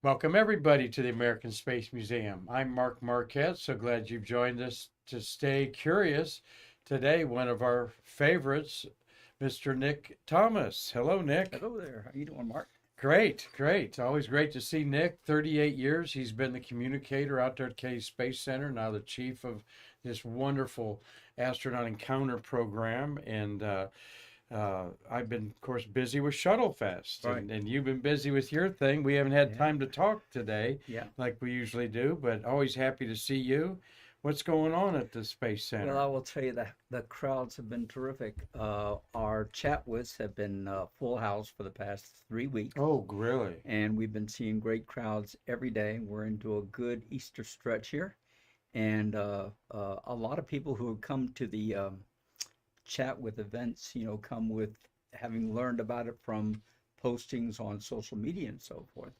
Welcome, everybody, to the American Space Museum. I'm Mark Marquette. So glad you've joined us to stay curious. Today, one of our favorites, Mr. Nick Thomas. Hello, Nick. Hello there. How you doing, Mark? Great, great. Always great to see Nick. 38 years. He's been the communicator out there at Kennedy Space Center, now the chief of this wonderful astronaut encounter program. And I've been, of course, busy with Shuttle Fest, Right. and you've been busy with your thing. We haven't had Yeah. time to talk today Yeah. like we usually do, but always happy to see you. What's going on at the Space Well, I Center? will tell you that the crowds have been terrific. Our chat wits have been full house for the past 3 weeks, Oh, really? and we've been seeing great crowds every day. We're into a good Easter stretch here, and a lot of people who have come to the chat with events, come with having learned about it from postings on social media and so forth.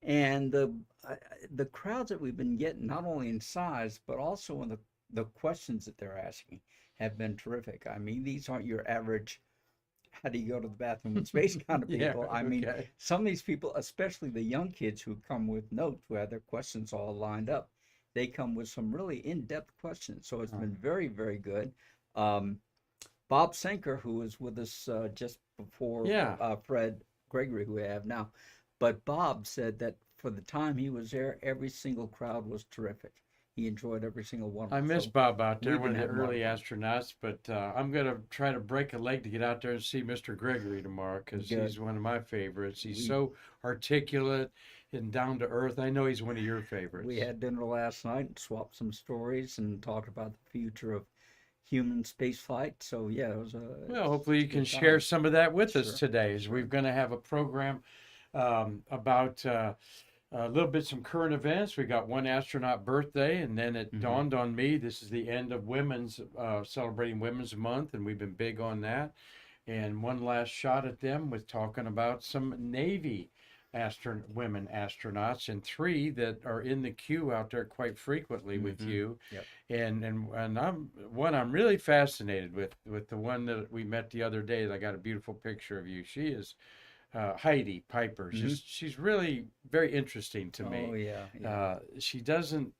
And uh, the crowds that we've been getting, not only in size, but also in the questions that they're asking, have been terrific. I mean, these aren't your average, how do you go to the bathroom in space kind of Yeah, people. I mean, okay. some of these people, especially the young kids who come with notes, who have their questions all lined up, they come with some really in-depth questions. So it's Uh, been very, very good. Um, Bob Sinker, who was with us just before yeah, Fred Gregory, who we have now. But Bob said that for the time he was there, every single crowd was terrific. He enjoyed every single one of I them. miss So Bob out there, we've one been of the having a lot early of fun. astronauts, but I'm going to try to break a leg to get out there and see Mr. Gregory tomorrow because Good. he's one of my favorites. He's We so articulate and down to earth. I know he's one of your we favorites. had dinner last night and swapped some stories and talked about the future of human space flight. So yeah, Well, hopefully it's you a can good share time. some of that with us Sure, today, as we're sure. going to have a program about a little bit some current events. We got one astronaut birthday, and then it Hmm. dawned on me this is the end of women's celebrating Women's Month, and we've been big on that. And one last shot at them with talking about some Navy women astronauts, and three that are in the queue out there quite frequently with Hmm. you. Yep. And I'm really fascinated with the one that we met the other day. I got a beautiful picture of you. She is Heidi Piper. Hmm. She's really very interesting to Oh me. yeah, yeah. She doesn't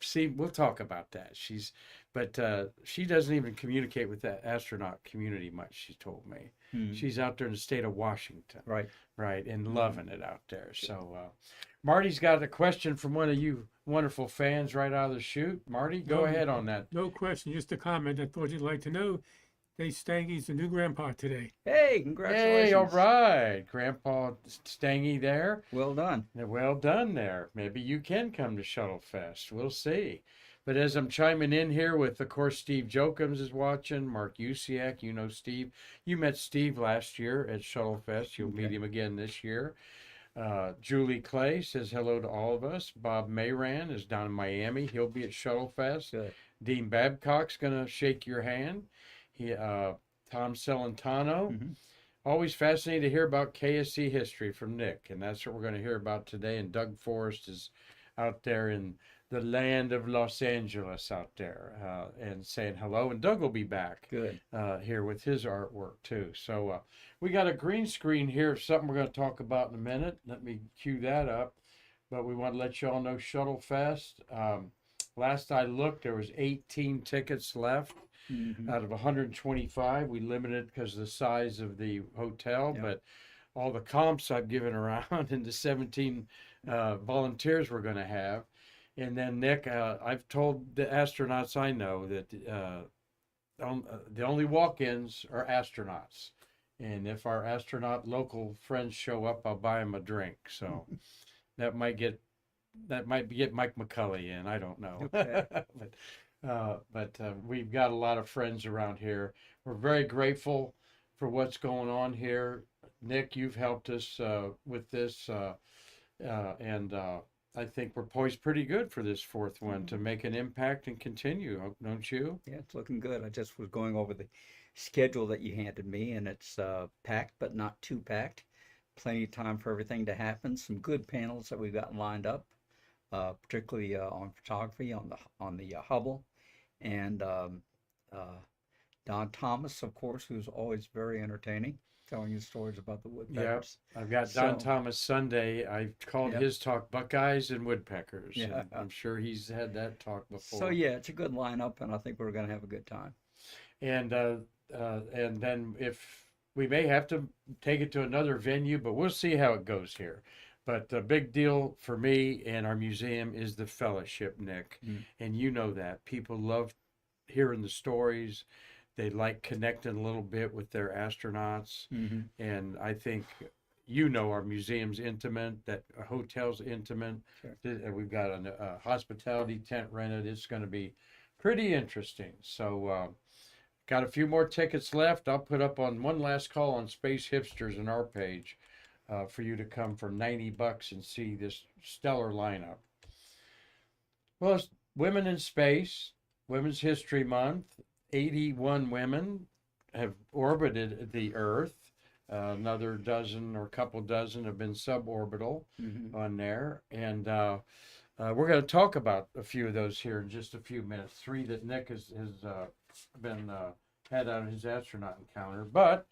see. We'll talk about that. But she doesn't even communicate with the astronaut community much. She told me Hmm. she's out there in the state of Washington, Right. right, and Hmm. loving it out there. So Marty's got a question from one of you wonderful fans right out of the chute. Marty, go No, ahead on that. no question. Just a comment. I thought you'd like to know. Dave Stangy's the new grandpa today. Hey, Hey, all congratulations. right, Grandpa Stangy there. Well done. Well done there. Maybe you can come to Shuttle Fest. We'll see. But as I'm chiming in here with, of course, Steve Jokums is watching, Mark Usiak, you know Steve. You met Steve last year at Shuttle Fest. You'll meet Okay. him again this year. Julie Clay says hello to all of us. Bob Mayran is down in Miami. He'll be at Shuttle Fest. Good. Dean Babcock's going to shake your hand. Tom Celentano. Hmm. Always fascinating to hear about KSC history from Nick, and that's what we're going to hear about today. And Doug Forrest is out there in the land of Los Angeles out there and saying hello. And Doug will be back Good. here with his artwork too. So we got a green screen here, something we're going to talk about in a minute. Let me cue that up. But we want to let you all know Shuttle Fest. Last I looked, there was 18 tickets left Hmm. out of 125. We limited because of the size of the hotel, Yep. but all the comps I've given around and the 17 volunteers we're going to have. And then, Nick, I've told the astronauts I know that the only walk ins are astronauts. And if our astronaut local friends show up, I'll buy them a drink. So that might get Mike McCully in. I don't know, Okay. but we've got a lot of friends around here. We're very grateful for what's going on here. Nick, you've helped us with this, and I think we're poised pretty good for this fourth one to make an impact and continue, don't you? Yeah, it's looking good. I just was going over the schedule that you handed me, and it's packed, but not too packed. Plenty of time for everything to happen. Some good panels that we've got lined up, particularly on photography on the Hubble, and uh, Don Thomas, of course, who's always very entertaining. telling you stories about the Yep. woodpeckers. I've got Don So, Thomas Sunday. I called yep, his talk Buckeyes and Woodpeckers. yeah. And I'm sure he's had that talk So before. yeah, it's a good lineup, and I think we're going to have a good time. And then if we may have to take it to another venue, but we'll see how it goes here. But the big deal for me and our museum is the fellowship, Nick. Mm. And you know that. People love hearing the stories. They like connecting a little bit with their astronauts. Mm-hmm. And I think you know our museum's intimate, that our hotel's intimate. Sure. We've got a hospitality tent rented. It's going to be pretty interesting. So got a few more tickets left. I'll put up on one last call on Space Hipsters in our page for you to come for $90 and see this stellar lineup. Well, it's Women in Space, Women's History Month. 81 women have orbited the Earth. Another dozen or a couple dozen have been suborbital Mm-hmm. on there. And we're going to talk about a few of those here in just a few minutes. 3 that Nick has been had on his astronaut encounter. But,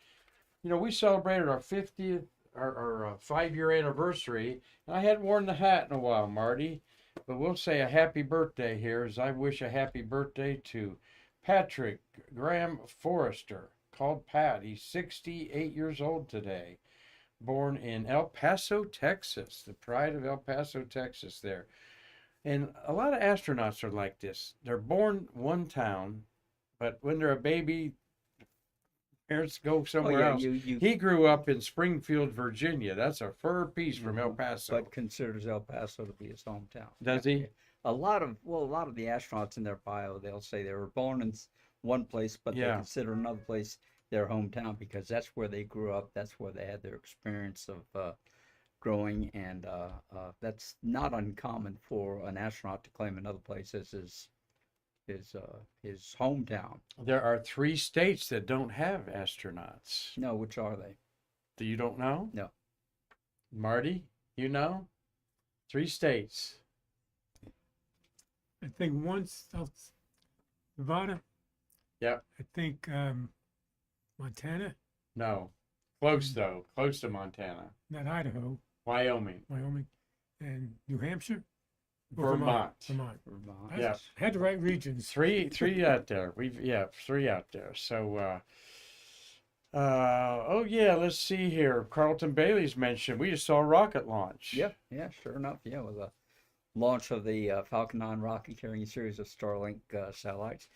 you know, we celebrated our 50th, our 5-year anniversary. And I hadn't worn the hat in a while, Marty. But we'll say a happy birthday here, as I wish a happy birthday to Patrick Graham Forrester, called Pat. He's 68 years old today, born in El Paso, Texas, the pride of El Paso, Texas there. And a lot of astronauts are like this. They're born one town, but when they're a baby, parents go Oh somewhere yeah, else. you He grew up in Springfield, Virginia. That's a fur piece from El Mhm. Paso. but considers El Paso to be his hometown. Does he? A lot of the astronauts in their bio, they'll say they were born in one place, but they Yeah. consider another place their hometown because that's where they grew up. That's where they had their experience of growing, and that's not uncommon for an astronaut to claim another place as his hometown. There are 3 states that don't have astronauts. No, which are they? Do you don't know? No. Marty, you know? 3 states. I think one South Nevada. Yep. I think Montana, No. Close though. Close to Montana. not Idaho, Wyoming. Wyoming, and New Hampshire. Or Vermont. Vermont. Vermont. I Yeah. had the right regions. Three out there. 3 out there. So oh yeah, let's see here. Carlton Bailey's mentioned. We just saw a rocket launch. Yeah, sure enough. Yeah, with the launch of the Falcon 9 rocket carrying a series of Starlink satellites.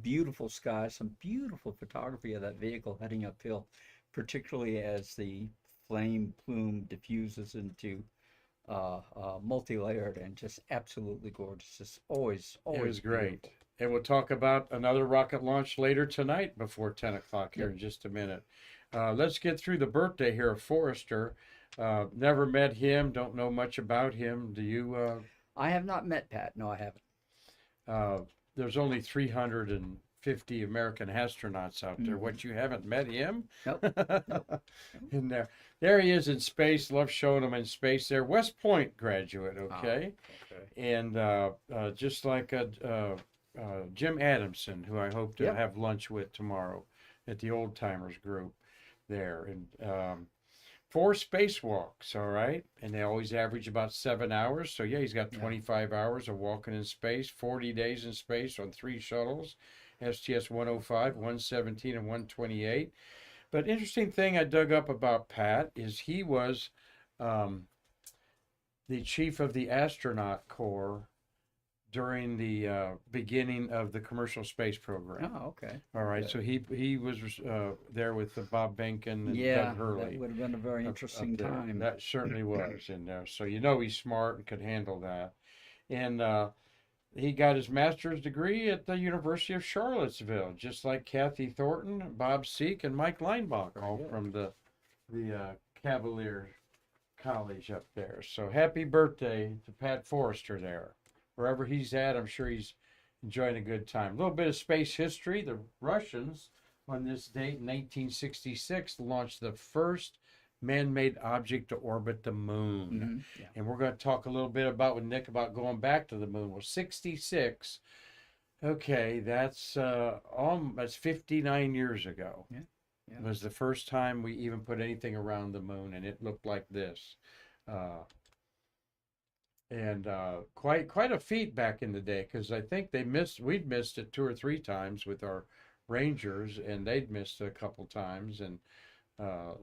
Beautiful skies, some beautiful photography of that vehicle heading uphill, particularly as the flame plume diffuses into multi-layered and just absolutely gorgeous. Just always It was beautiful. great. And we'll talk about another rocket launch later tonight before 10 o'clock here in just a minute. Let's get through the birthday here of Forrester. Never met him, don't know much about him. Do you? I have not met Pat. No, I haven't. There's only 350 American astronauts out there. Mhm. What, you haven't met him? Nope. Nope. And there he is in space. Love showing him in space there. West Point graduate, okay? Okay. And just like Jim Adamson, who I hope to Yep. have lunch with tomorrow at the Old Timers group there. And 4 spacewalks, all right? And they always average about 7 hours. So, yeah, he's got Yeah. 25 hours of walking in space, 40 days in space on 3 shuttles, STS-105, 117, and 128. But interesting thing I dug up about Pat is he was the chief of the astronaut corps during the beginning of the commercial space program. Oh, okay. All right, Good. so he was there with Bob Benkin and Yeah, Doug Hurley. that would have been a very up interesting there. time. That certainly was in there. So you know he's smart and could handle that. And he got his master's degree at the University of Charlottesville, just like Kathy Thornton, Bob Seek, and Mike Leinbach, all Very from the Cavalier College up there. So happy birthday to Pat Forrester there. Wherever he's at, I'm sure he's enjoying a good time. A little bit of space history. The Russians, on this date in 1966, launched the first man-made object to orbit the moon. Mhm, yeah. And we're going to talk a little bit about with Nick about going back to the moon. Well, 66. Okay, that's 59 years ago. Yeah. Yeah. was the first time we even put anything around the moon, and it looked like this. Uh, and quite a feat back in the day, because I think we'd missed it 2 or 3 times with our Rangers, and they'd missed it a couple times. And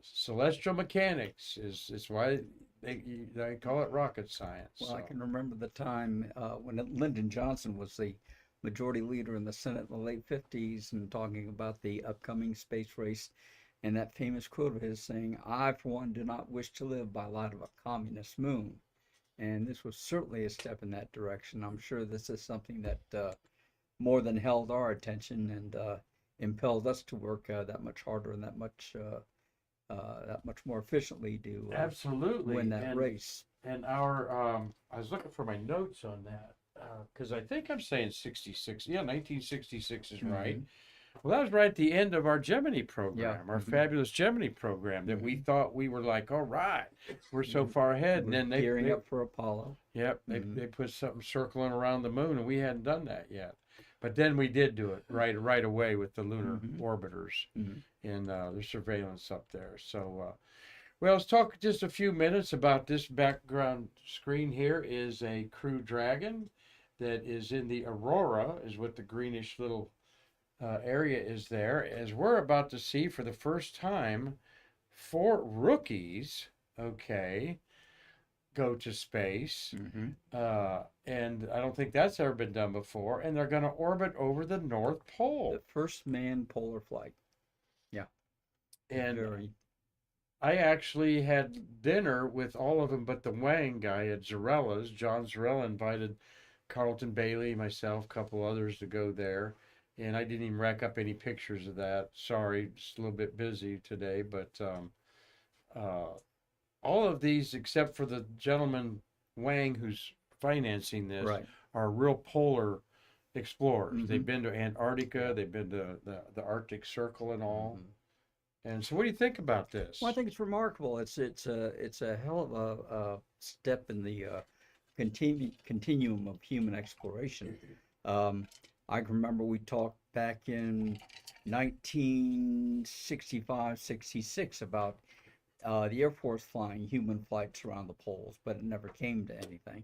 celestial mechanics is why they call it rocket science. Well, I So. can remember the time when Lyndon Johnson was the majority leader in the Senate in the late 50s and talking about the upcoming space race, and that famous quote of his saying, "I, for one, do not wish to live by light of a communist moon." And this was certainly a step in that direction. I'm sure this is something that more than held our attention and impelled us to work that much harder and that much more efficiently to Absolutely. win that race. And I was looking for my notes on that, because I think I'm saying 66. Yeah, 1966 is right. Well, that was right at the end of our Gemini program, our fabulous Gemini program, that we thought we were like, all right, we're so far ahead. And then gearing up for Apollo. Yep, they put something circling around the moon, and we hadn't done that yet. But then we did do it right away with the lunar orbiters and the surveillance up there. So, well, let's talk just a few minutes about this background screen. Here is a Crew Dragon that is in the Aurora, is what the greenish little area is there, as we're about to see for the first time 4 rookies, okay, go to space. And I don't think that's ever been done before. And they're going to orbit over the North Pole. The first manned polar flight. Yeah. And I actually had dinner with all of them but the Wang guy at Zarella's. John Zarella invited Carlton Bailey, myself, a couple others to go there. And I didn't even rack up any pictures of that. Sorry, just a little bit busy today. But all of these, except for the gentleman Wang who's financing this, are real polar explorers. They've been to Antarctica. They've been to the Arctic Circle and all. And so, what do you think about this? Well, I think it's remarkable. It's a hell of a step in the continuum of human exploration. I can remember we talked back in 1965, 66 about the Air Force flying human flights around the poles, but it never came to anything.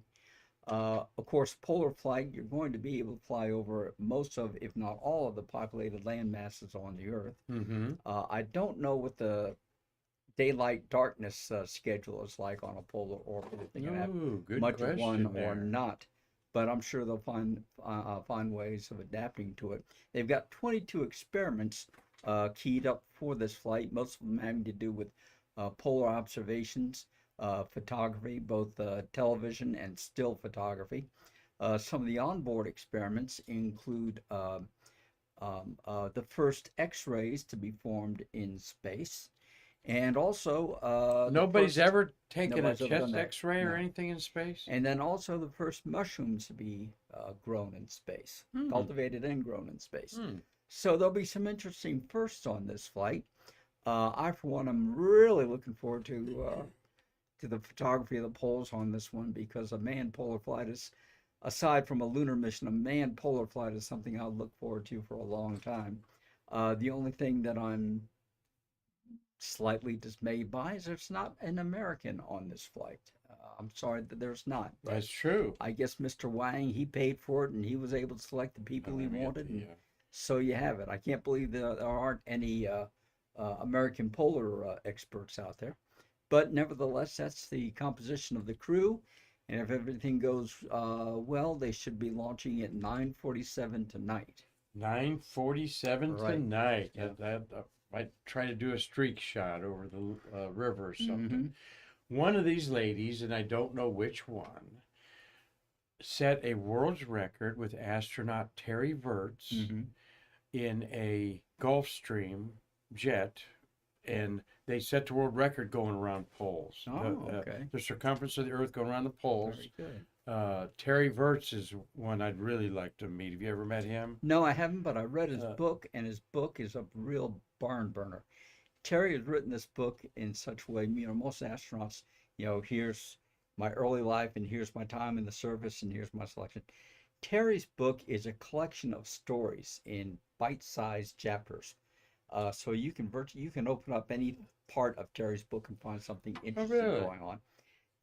Of course, polar flight, you're going to be able to fly over most of, if not all of the populated land masses on the Earth. I don't know what the daylight darkness schedule is like on a polar orbit, if they're going to have much of one or not. But I'm sure they'll find ways of adapting to it. They've got 22 experiments keyed up for this flight, most of them having to do with polar observations, photography, both television and still photography. Some of the onboard experiments include the first X-rays to be formed in space. And also, nobody's ever taken a chest X-ray or anything in space. And then also the first mushrooms to be grown in space, cultivated and grown in space. So there'll be some interesting firsts on this flight. I, for one, am really looking forward to the photography of the poles on this one, because a manned polar flight is, aside from a lunar mission, a manned polar flight is something I'll look forward to for a long time. The only thing that I'm slightly dismayed by is there's not an American on this flight. I'm sorry that there's not. That's true. I guess Mr. Wang, he paid for it and he was able to select the people he wanted. And so you have it. I can't believe there aren't any American polar experts out there. But nevertheless, that's the composition of the crew. And if everything goes well, they should be launching at 9:47 tonight. 9:47 tonight. Yeah. Might try to do a streak shot over the river or something. One of these ladies, and I don't know which one, set a world's record with astronaut Terry Virts in a Gulfstream jet, and they set the world record going around poles. The circumference of the Earth going around the poles. Very good. Terry Virts is one I'd really like to meet. Have you ever met him? No, I haven't, but I read his book, and his book is a real barn burner. Terry has written this book in such a way, most astronauts, here's my early life, and here's my time in the service, and here's my selection. Terry's book is a collection of stories in bite-sized chapters. So you can open up any part of Terry's book and find something Oh, interesting really? going on.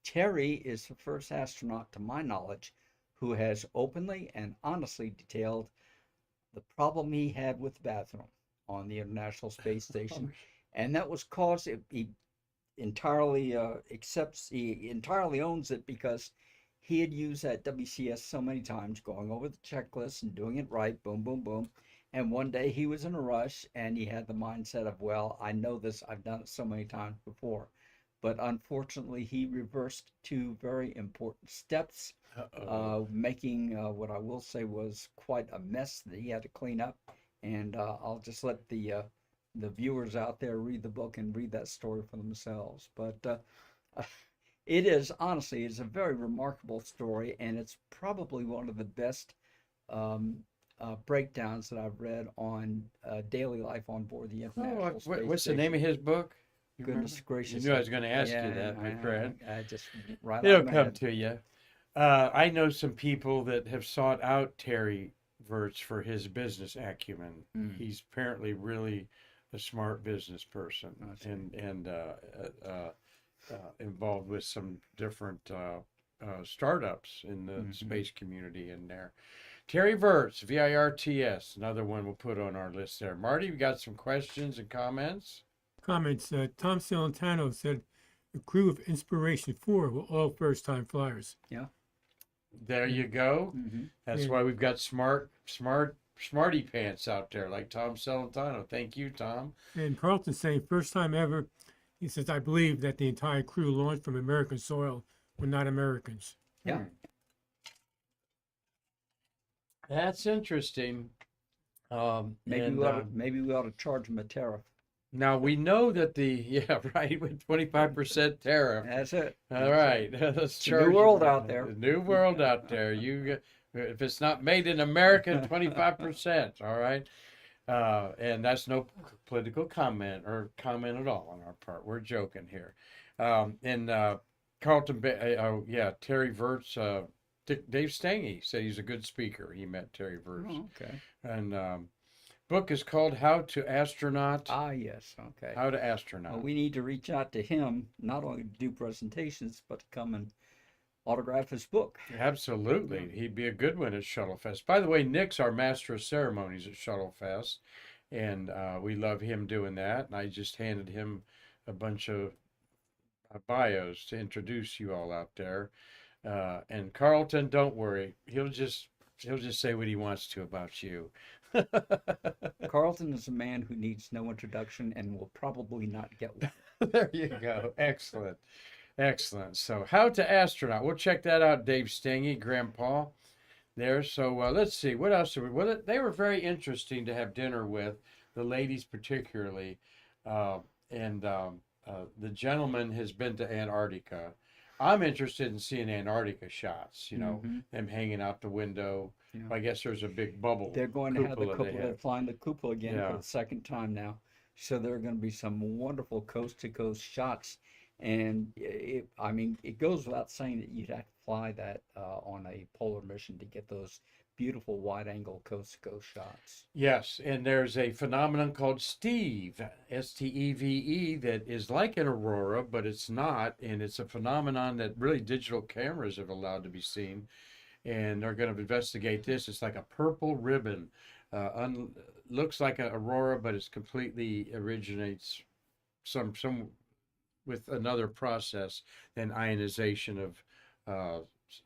Terry is the first astronaut, to my knowledge, who has openly and honestly detailed the problem he had with the bathroom on the International Space Station, and that was caused. He entirely he entirely owns it because he had used that WCS so many times, going over the checklist and doing it right, boom, boom, boom. And one day he was in a rush and he had the mindset of, well, I know this, I've done it so many times before. But unfortunately, he reversed two very important steps, Uh-oh. making what I will say was quite a mess that he had to clean up. And I'll just let the viewers out there read the book and read that story for themselves. But it is honestly, it's a very remarkable story, and it's probably one of the best um, breakdowns that I've read on daily life on board the International Space What's the name Station. of his book? You Goodness remember? gracious! You knew I was going to ask Yeah, you that, my friend. I just right out It'll of my come head. to you. I know some people that have sought out Terry Virts for his business acumen. Mm, He's apparently really a smart business person I see. involved with some different startups in the Mhm. space community in there. Terry Virts, VIRTS, another one we'll put on our list there. Marty, you got some questions and comments? Comments. Tom Celentano said the crew of Inspiration 4 were all first-time flyers. Yeah. There you go. Hmm. That's And why we've got smarty pants out there like Tom Celentano. Thank you, Tom. And Carlton saying first time ever. He says, I believe that the entire crew launched from American soil were not Americans. Yeah. Hmm. That's interesting. Maybe we ought to charge them a tariff. Now we know that yeah, right, with 25% tariff. That's it. All right, let's It's a charge new world it. out there. The new world out there. If it's not made in America, 25%. All right, and that's no political comment or comment at all on our part. We're joking here. And Carlton, yeah, Terry Virts. Dave Stange said he's a good speaker. He met Terry Virts, Oh, okay. and book is called How to Astronaut. Ah, yes. Okay. How to Astronaut. Well, we need to reach out to him, not only to do presentations, but to come and autograph his book. Absolutely. He'd be a good one at Shuttlefest. By the way, Nick's our master of ceremonies at Shuttlefest, and we love him doing that. And I just handed him a bunch of bios to introduce you all out there. And Carlton, don't worry. He'll just say what he wants to about you. Carlton is a man who needs no introduction and will probably not get one. There you go. Excellent. Excellent. So, How to Astronaut. We'll check that out, Dave Stange, Grandpa. There. So, let's see. What else are we? Well, they were very interesting to have dinner with, the ladies particularly. And the gentleman has been to Antarctica. I'm interested in seeing Antarctica shots, Mhm. them hanging out the window. Yeah. I guess there's a big bubble. They're going to have the cupola they cupola, have. they're flying the cupola again Yeah. for the second time now. So there are going to be some wonderful coast to coast shots. And I mean, it goes without saying that you'd have to fly that on a polar mission to get those beautiful wide angle coast to coast shots. Yes, and there's a phenomenon called Steve, Steve, that is like an aurora, but it's not, and it's a phenomenon that really digital cameras have allowed to be seen, and they're going to investigate this. It's like a purple ribbon, looks like an aurora, but it's completely originates some with another process than ionization of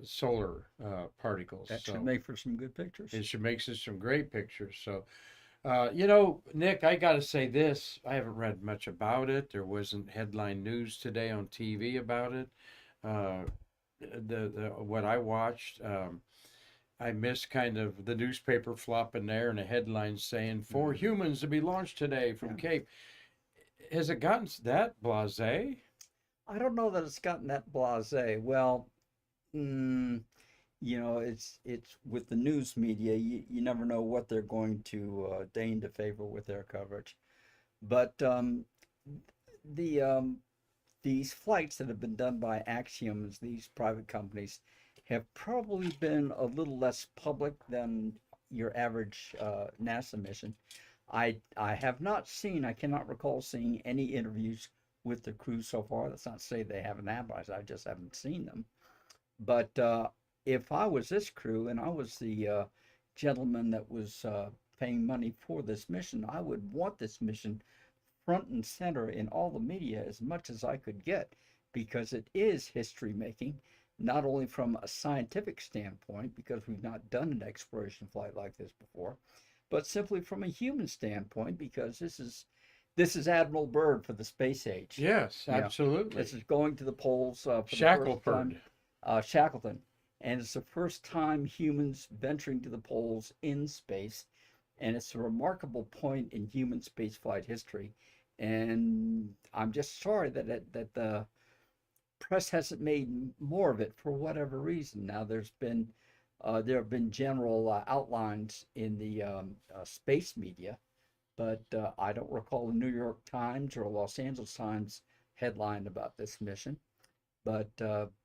solar particles. That So should make for some good pictures. it should make some great pictures. So, Nick, I got to say this. I haven't read much about it. There wasn't headline news today on TV about it. What I watched, I missed kind of the newspaper flopping there and a headline saying 4 humans to be launched today from Yeah. Cape. Has it gotten that blasé? I don't know that it's gotten that blasé. Well, it's with the news media, you never know what they're going to deign to favor with their coverage. But the these flights that have been done by Axioms, these private companies, have probably been a little less public than your average NASA mission. I have not seen, I cannot recall seeing any interviews with the crew so far. That's not to say they haven't advertised, I just haven't seen them. But if I was this crew and I was the gentleman that was paying money for this mission, I would want this mission front and center in all the media as much as I could get, because it is history making, not only from a scientific standpoint, because we've not done an exploration flight like this before, but simply from a human standpoint, because this is Admiral Byrd for the space age. Yes, Yeah, absolutely. this is going to the poles for the first Shackelford. time, Shackleton, and it's the first time humans venturing to the poles in space, and it's a remarkable point in human spaceflight history. And I'm just sorry that the press hasn't made more of it for whatever reason. Now there have been general outlines in the space media, but I don't recall the New York Times or Los Angeles Times headline about this mission. But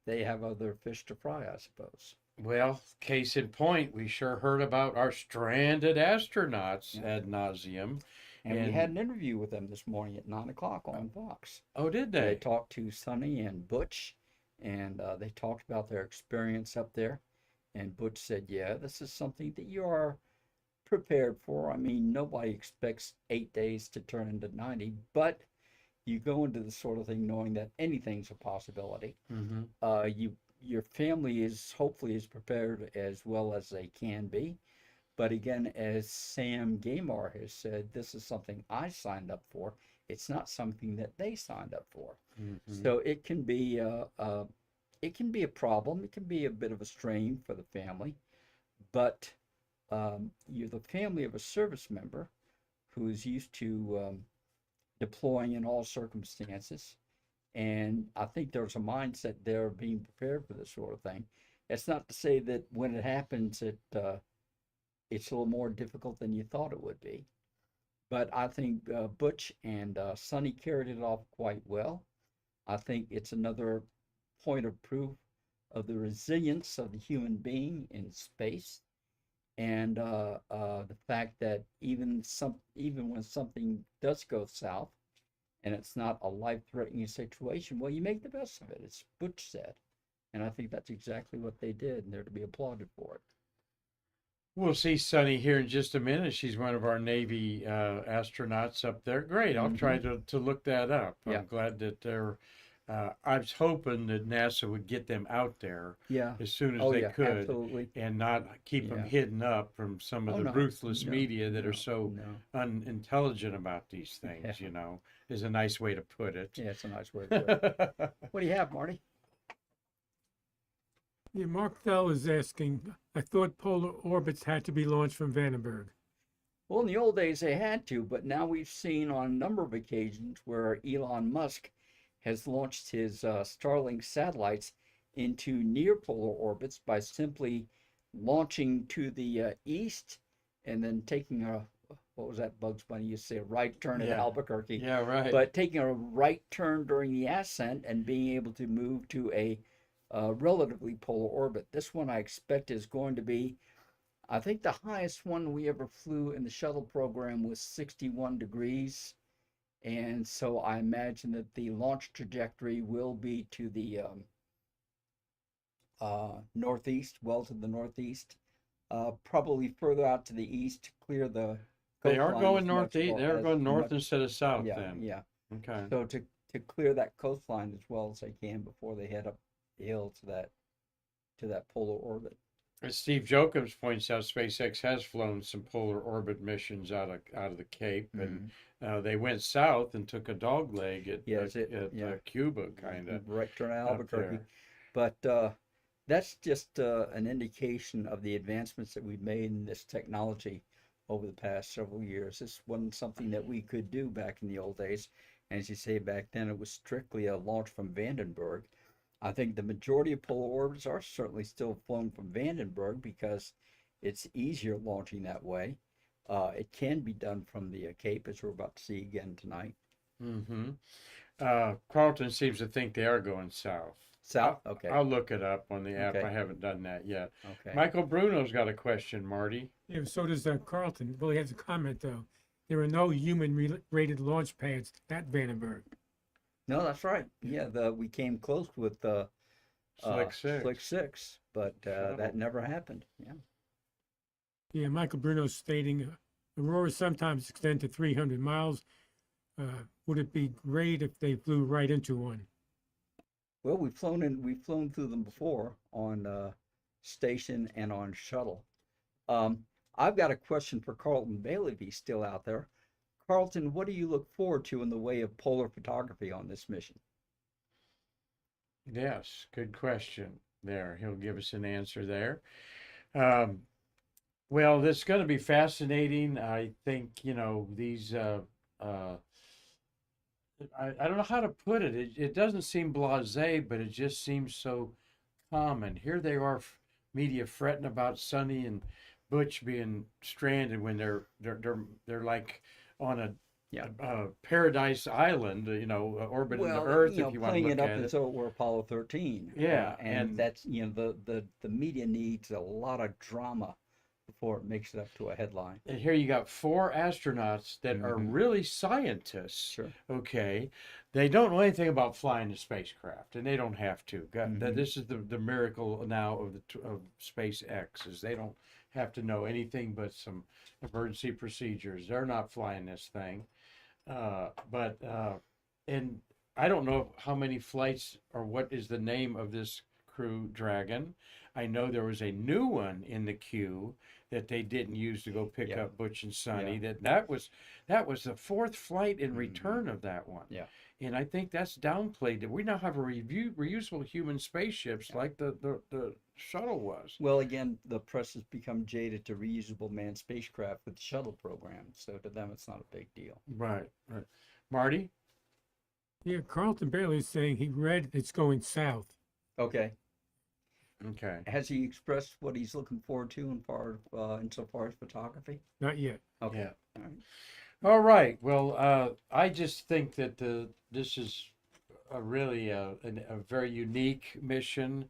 they have other fish to fry, I suppose. Well, case in point, we sure heard about our stranded astronauts Yeah. ad nauseum. And we had an interview with them this morning at 9 o'clock on Fox. Oh, did They they? talked to Sonny and Butch, and they talked about their experience up there. And Butch said, "Yeah, this is something that you are prepared for. I mean, nobody expects 8 days to turn into 90, but you go into this sort of thing knowing that anything's a possibility. Mm-hmm. Your family is hopefully as prepared as well as they can be. But again, as Sam Gamar has said, this is something I signed up for. It's not something that they signed up for. Mm-hmm. So it can be a problem. It can be a bit of a strain for the family. But you're the family of a service member who is used to deploying in all circumstances. And I think there's a mindset there of being prepared for this sort of thing. It's not to say that when it happens, it's a little more difficult than you thought it would be. But I think Butch and Sonny carried it off quite well. I think it's another point of proof of the resilience of the human being in space, and the fact that even when something does go south, and it's not a life-threatening situation, well, you make the best of it, as Butch said. And I think that's exactly what they did, and they're to be applauded for it. We'll see Sunny here in just a minute. She's one of our Navy astronauts up there. Great. I'll try to look that up. Yeah. I'm glad that they're. I was hoping that NASA would get them out there Yeah. as soon as Oh, they yeah, could absolutely. and not keep them Yeah. hidden up from some of Oh, the no, ruthless no, media that no, are so no. unintelligent about these things, Yeah. is a nice way to put it. Yeah, it's a nice way to put it. What do you have, Marty? Yeah, Mark Fell is asking, I thought polar orbits had to be launched from Vandenberg. Well, in the old days they had to, but now we've seen on a number of occasions where Elon Musk has launched his Starlink satellites into near polar orbits by simply launching to the east and then taking what was that Bugs Bunny used to say, a right turn at Yeah. Albuquerque, Yeah, right. but taking a right turn during the ascent and being able to move to a relatively polar orbit. This one I expect is going to be, I think the highest one we ever flew in the shuttle program was 61 degrees. And so I imagine that the launch trajectory will be to the northeast, well to the northeast, probably further out to the east to clear the They are coastline going as much northeast. well They're as going north much- instead of south Yeah, then. yeah. Okay. So to clear that coastline as well as they can before they head up the hill to that polar orbit. As Steve Jokums points out, SpaceX has flown some polar orbit missions out of the Cape, and they went south and took a dog leg at Yes, yeah. Cuba, kind of. Right turn at up Albuquerque. there. But that's just an indication of the advancements that we've made in this technology over the past several years. This wasn't something that we could do back in the old days. And as you say, back then it was strictly a launch from Vandenberg. I think the majority of polar orbits are certainly still flown from Vandenberg because it's easier launching that way. It can be done from the Cape, as we're about to see again tonight. Mm-hmm. Carlton seems to think they are going south. South? Okay. I'll look it up on the app. Okay. I haven't done that yet. Okay. Michael Bruno's got a question, Marty. Yeah, so does Carlton. Well, he has a comment, though. there are no human-rated launch pads at Vandenberg. No, that's right. Yeah, we came close with Slick Six. Slick Six, but Shuttle. that never happened. Yeah. Yeah, Michael Bruno stating, Auroras sometimes extend to 300 miles. Would it be great if they flew right into one? Well, we've flown through them before on station and on shuttle. I've got a question for Carlton Bailey if he's still out there. Carlton, what do you look forward to in the way of polar photography on this mission? Yes, good question there. He'll give us an answer there. Well, this is going to be fascinating. I think, these, I don't know how to put it. It doesn't seem blasé, but it just seems so common. Here they are, media fretting about Sonny and Butch being stranded when they're like on a paradise island, orbiting the Earth, if you want to playing look it up at as it. though it were Apollo 13. Yeah, and and that's the media needs a lot of drama before it makes it up to a headline. And here you got 4 astronauts that are really scientists. Sure. Okay, they don't know anything about flying a spacecraft, and they don't have to. This is the miracle now of SpaceX, is they don't have to know anything but some emergency procedures. They're not flying this thing, and I don't know how many flights or what is the name of this Crew Dragon. I know there was a new one in the queue that they didn't use to go pick up Butch and Sonny. That was the 4th flight in return of that one. Yeah. And I think that's downplayed. We now have reusable human spaceships like the shuttle was. Well, again, the press has become jaded to reusable manned spacecraft with the shuttle program, so to them it's not a big deal. Right. Marty? Yeah, Carlton Bailey is saying he read it's going south. Okay. Okay. Has he expressed what he's looking forward to insofar as photography? Not yet. Okay. Yeah. All right. All right. Well, I just think that this is a really a very unique mission.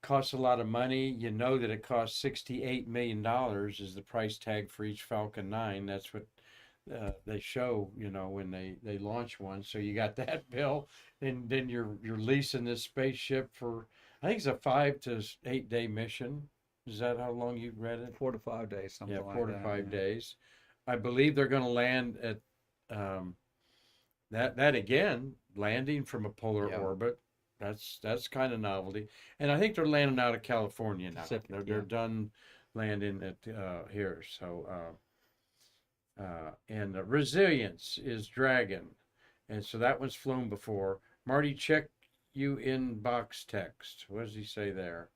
Costs a lot of money. You know that it costs $68 million is the price tag for each Falcon 9. That's what they show, when they launch one. So you got that bill, and then you're leasing this spaceship for, I think it's a 5 to 8 day mission. Is that how long you read it? 4 to 5 days, something like that. 4 to 5 days. I believe they're going to land at that again, landing from a polar orbit. That's kind of novelty, and I think they're landing out of California now. Pacific, they're done landing at here. So and Resilience is Dragon, and so that one's flown before. Marty, check you inbox text. What does he say there?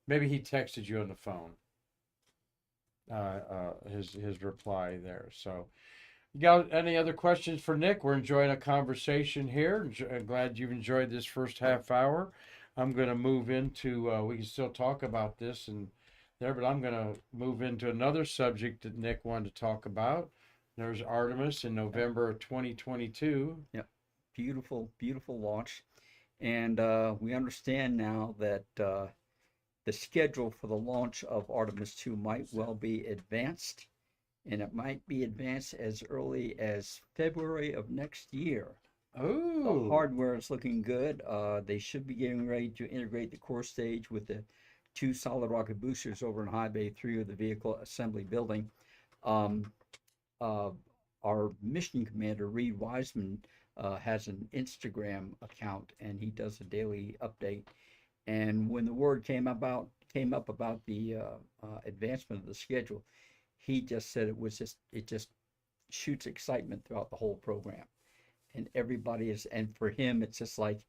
Maybe he texted you on the phone. His reply there. So, you got any other questions for Nick? We're enjoying a conversation here. I'm glad you've enjoyed this first half hour. I'm going to move into. We can still talk about this and there, but I'm going to move into another subject that Nick wanted to talk about. There's Artemis in November of 2022. Yep, beautiful, beautiful launch, and we understand now that the schedule for the launch of Artemis 2 might well be advanced, and it might be advanced as early as February of next year. Oh, The hardware is looking good. They should be getting ready to integrate the core stage with the 2 solid rocket boosters over in High Bay 3 of the vehicle assembly building. Our mission commander, Reed Wiseman, has an Instagram account, and he does a daily update. And when the word came up about the advancement of the schedule, he just said it just shoots excitement throughout the whole program, and everybody is. And for him, it's just like,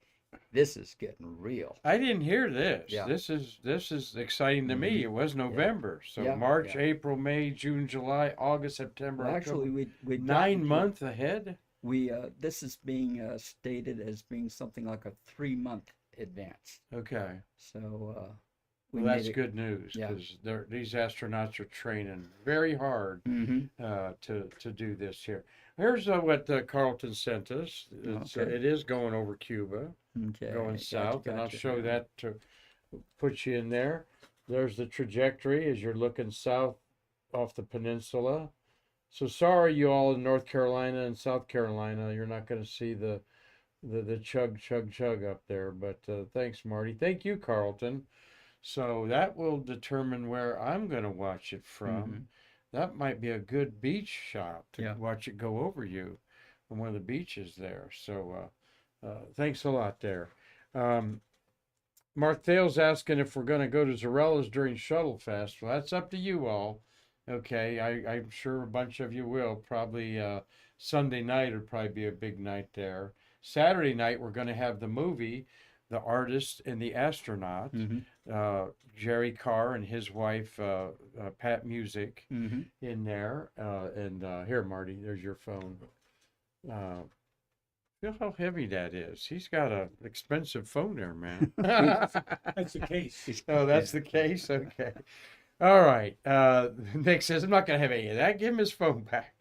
this is getting real. I didn't hear this. Yeah. This is exciting to me. It was November, so March, April, May, June, July, August, September. Well, October. actually, we 9 months ahead. This is being stated as being something like a 3-month advance. Okay. So Well, that's good news because these astronauts are training very hard to do this here. Here's what Carlton sent us. It is going over Cuba, going south, and I'll show that to put you in there. There's the trajectory as you're looking south off the peninsula. So sorry, you all in North Carolina and South Carolina, you're not going to see the chug chug chug up there. But thanks, Marty. Thank you, Carlton. So that will determine where I'm going to watch it Mm-hmm. from. That might be a good beach shot to Yeah. watch it go over you on one of the beaches there. So thanks a lot there. Um, Mark Thale's asking if we're going to go to Zorella's during Shuttle Fest. Well, that's up to you all. Okay, I'm sure a bunch of you will. Probably Sunday night would probably be a big night there. Saturday night, we're going to have the movie, The Artist and the Astronaut. Mm-hmm. Jerry Carr and his wife, Pat Music, Mm-hmm. in there. And here, Marty, there's your phone. Feel how heavy that is. He's got an expensive phone there, man. That's the case. Oh, that's the case? Okay. All right. Nick says, I'm not going to have any of that. Give him his phone back.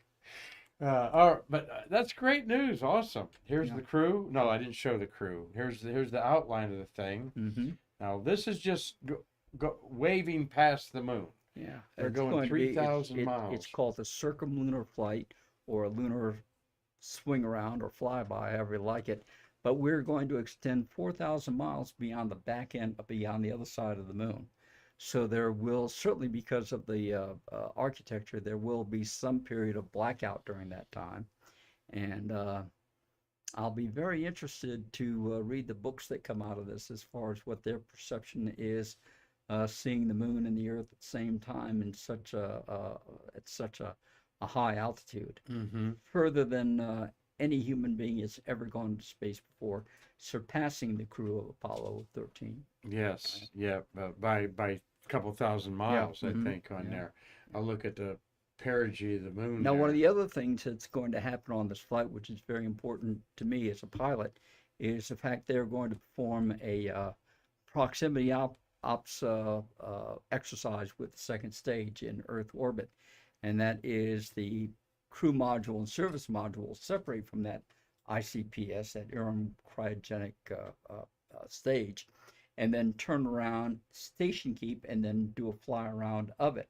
All right, but that's great news. Awesome. Here's Yeah. the crew. No, I didn't show the crew. Here's the outline of the thing. Mm-hmm. Now, this is just waving past the moon. Yeah. They're It's going going to be- 3,000 It's miles. called a circumlunar flight or a lunar swing around or flyby, however you like it. But we're going to extend 4,000 miles beyond the back end, beyond the other side of the moon. So there will certainly, because of the architecture, there will be some period of blackout during that time. And I'll be very interested to read the books that come out of this as far as what their perception is, seeing the moon and the Earth at the same time in such at such a high altitude, Mm-hmm. further than any human being has ever gone to space before, surpassing the crew of Apollo 13. Yes. Yeah. By a couple thousand miles, I mhm, think, on yeah. there. I'll look at the perigee of the moon. Now, one of there. the other things that's going to happen on this flight, which is very important to me as a pilot, is the fact they're going to perform a proximity ops exercise with the second stage in Earth orbit. And that is the crew module and service module separate from that ICPS, that Aeron cryogenic stage, and then turn around, station keep, and then do a fly around of it.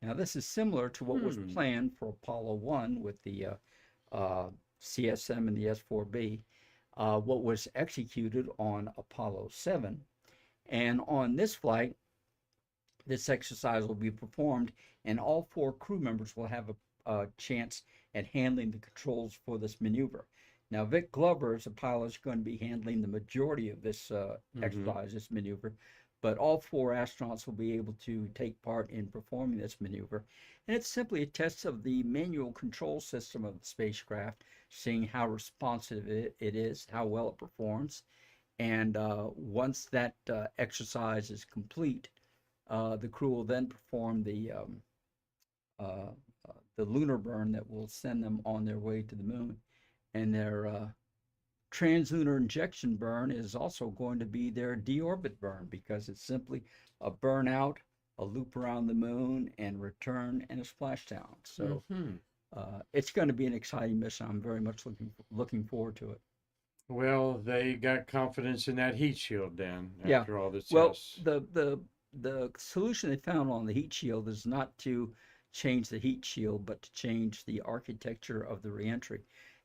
Now, this is similar to what was planned for Apollo 1 with the CSM and the S4B, what was executed on Apollo 7. And on this flight, this exercise will be performed, and all 4 crew members will have a chance at handling the controls for this maneuver. Now, Vic Glover, as a pilot, is going to be handling the majority of this exercise, this maneuver, but all 4 astronauts will be able to take part in performing this maneuver. And it's simply a test of the manual control system of the spacecraft, seeing how responsive it is, how well it performs. And once that exercise is complete, the crew will then perform the lunar burn that will send them on their way to the moon. And their translunar injection burn is also going to be their deorbit burn, because it's simply a burn out, a loop around the moon, and return, and a splashdown. So it's going to be an exciting mission. I'm very much looking forward to it. Well, they got confidence in that heat shield then, Yeah. after all the tests. Well, the solution they found on the heat shield is not to change the heat shield, but to change the architecture of the reentry.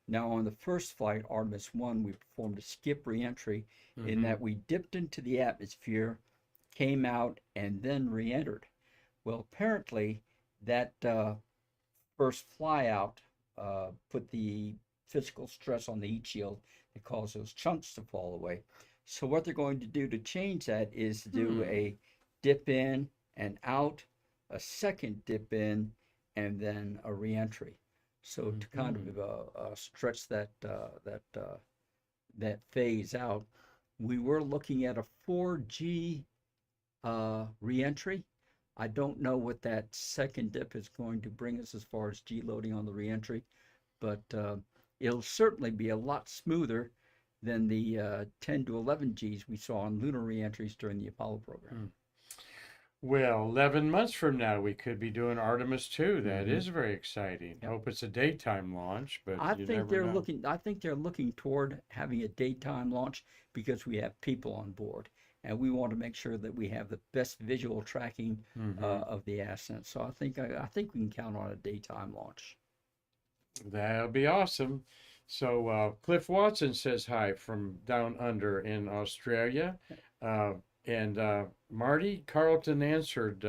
Now, on the first flight, Artemis 1, we performed a skip reentry in that we dipped into the atmosphere, came out, and then re-entered. Well, apparently, that first fly out put the physical stress on the heat shield that caused those chunks to fall away. So what they're going to do to change that is to do a dip in and out, a second dip in, and then a reentry. So to kind of stretch that phase out, we were looking at a 4G reentry. I don't know what that second dip is going to bring us as far as G loading on the reentry, but it'll certainly be a lot smoother than the 10 to 11 Gs we saw on lunar reentries during the Apollo program. Well, 11 months from now, we could be doing Artemis 2. That is very exciting. Yep. Hope it's a daytime launch, but I you think never they're know. looking. I think they're looking toward having a daytime launch because we have people on board, and we want to make sure that we have the best visual tracking of the ascent. So I think we can count on a daytime launch. That'll be awesome. So Cliff Watson says hi from down under in Australia. Uh, and Marty Carlton answered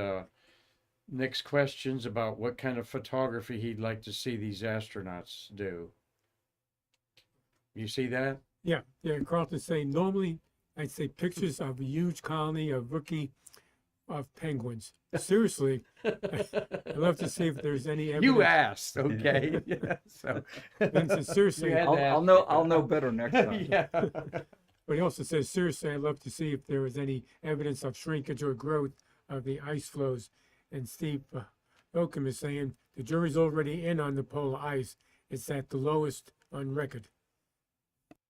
Nick's questions about what kind of photography he'd like to see these astronauts do. You see that? Yeah, Carlton saying normally I'd say pictures of a huge colony of rookie of penguins. Seriously, I'd love to see if there's any evidence. You asked, okay? Yeah, so Then says, seriously, You had to I'll ask know. me. I'll know better next time. yeah. but he also says, seriously, I'd love to see if there was any evidence of shrinkage or growth of the ice floes. And Steve Oakham is saying the jury's already in on the polar ice. It's at the lowest on record.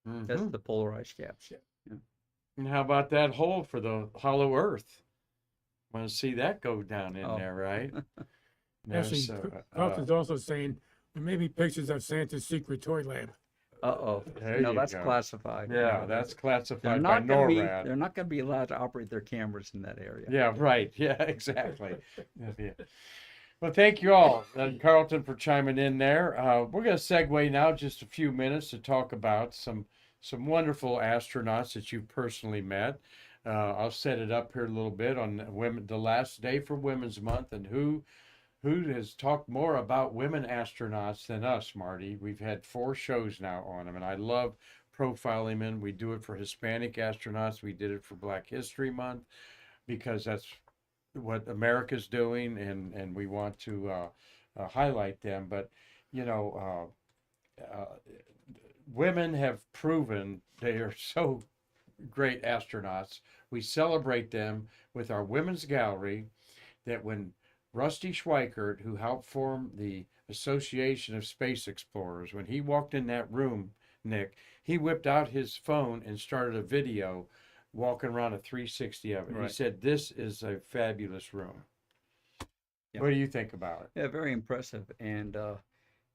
That's the polarized caps. And how about that hole for the hollow earth? Want to see that go down in Oh. there, right? No, Actually, so, Carlton's also saying there may be pictures of Santa's secret toy lab. Uh-oh. There No, you that's go. classified. yeah, that's They're classified by not gonna be. NORAD. They're not going to be allowed to operate their cameras in that area. Yeah, right. Yeah, exactly. Yeah. Well, thank you all, and Carlton, for chiming in there. We're going to segue now just a few minutes to talk about some wonderful astronauts that you've personally met. I'll set it up here a little bit on the last day for Women's Month, and who has talked more about women astronauts than us, Marty. We've had 4 shows now on them, and I love profiling them. We do it for Hispanic astronauts. We did it for Black History Month because that's what America's doing, and we want to highlight them. But women have proven they are so great astronauts. We celebrate them with our women's gallery. That when Rusty Schweikert, who helped form the Association of Space Explorers, when he walked in that room, Nick, he whipped out his phone and started a video walking around a 360 of it. He Right. said, "This is a fabulous room." Yeah. What do you think about it? Yeah, very impressive. And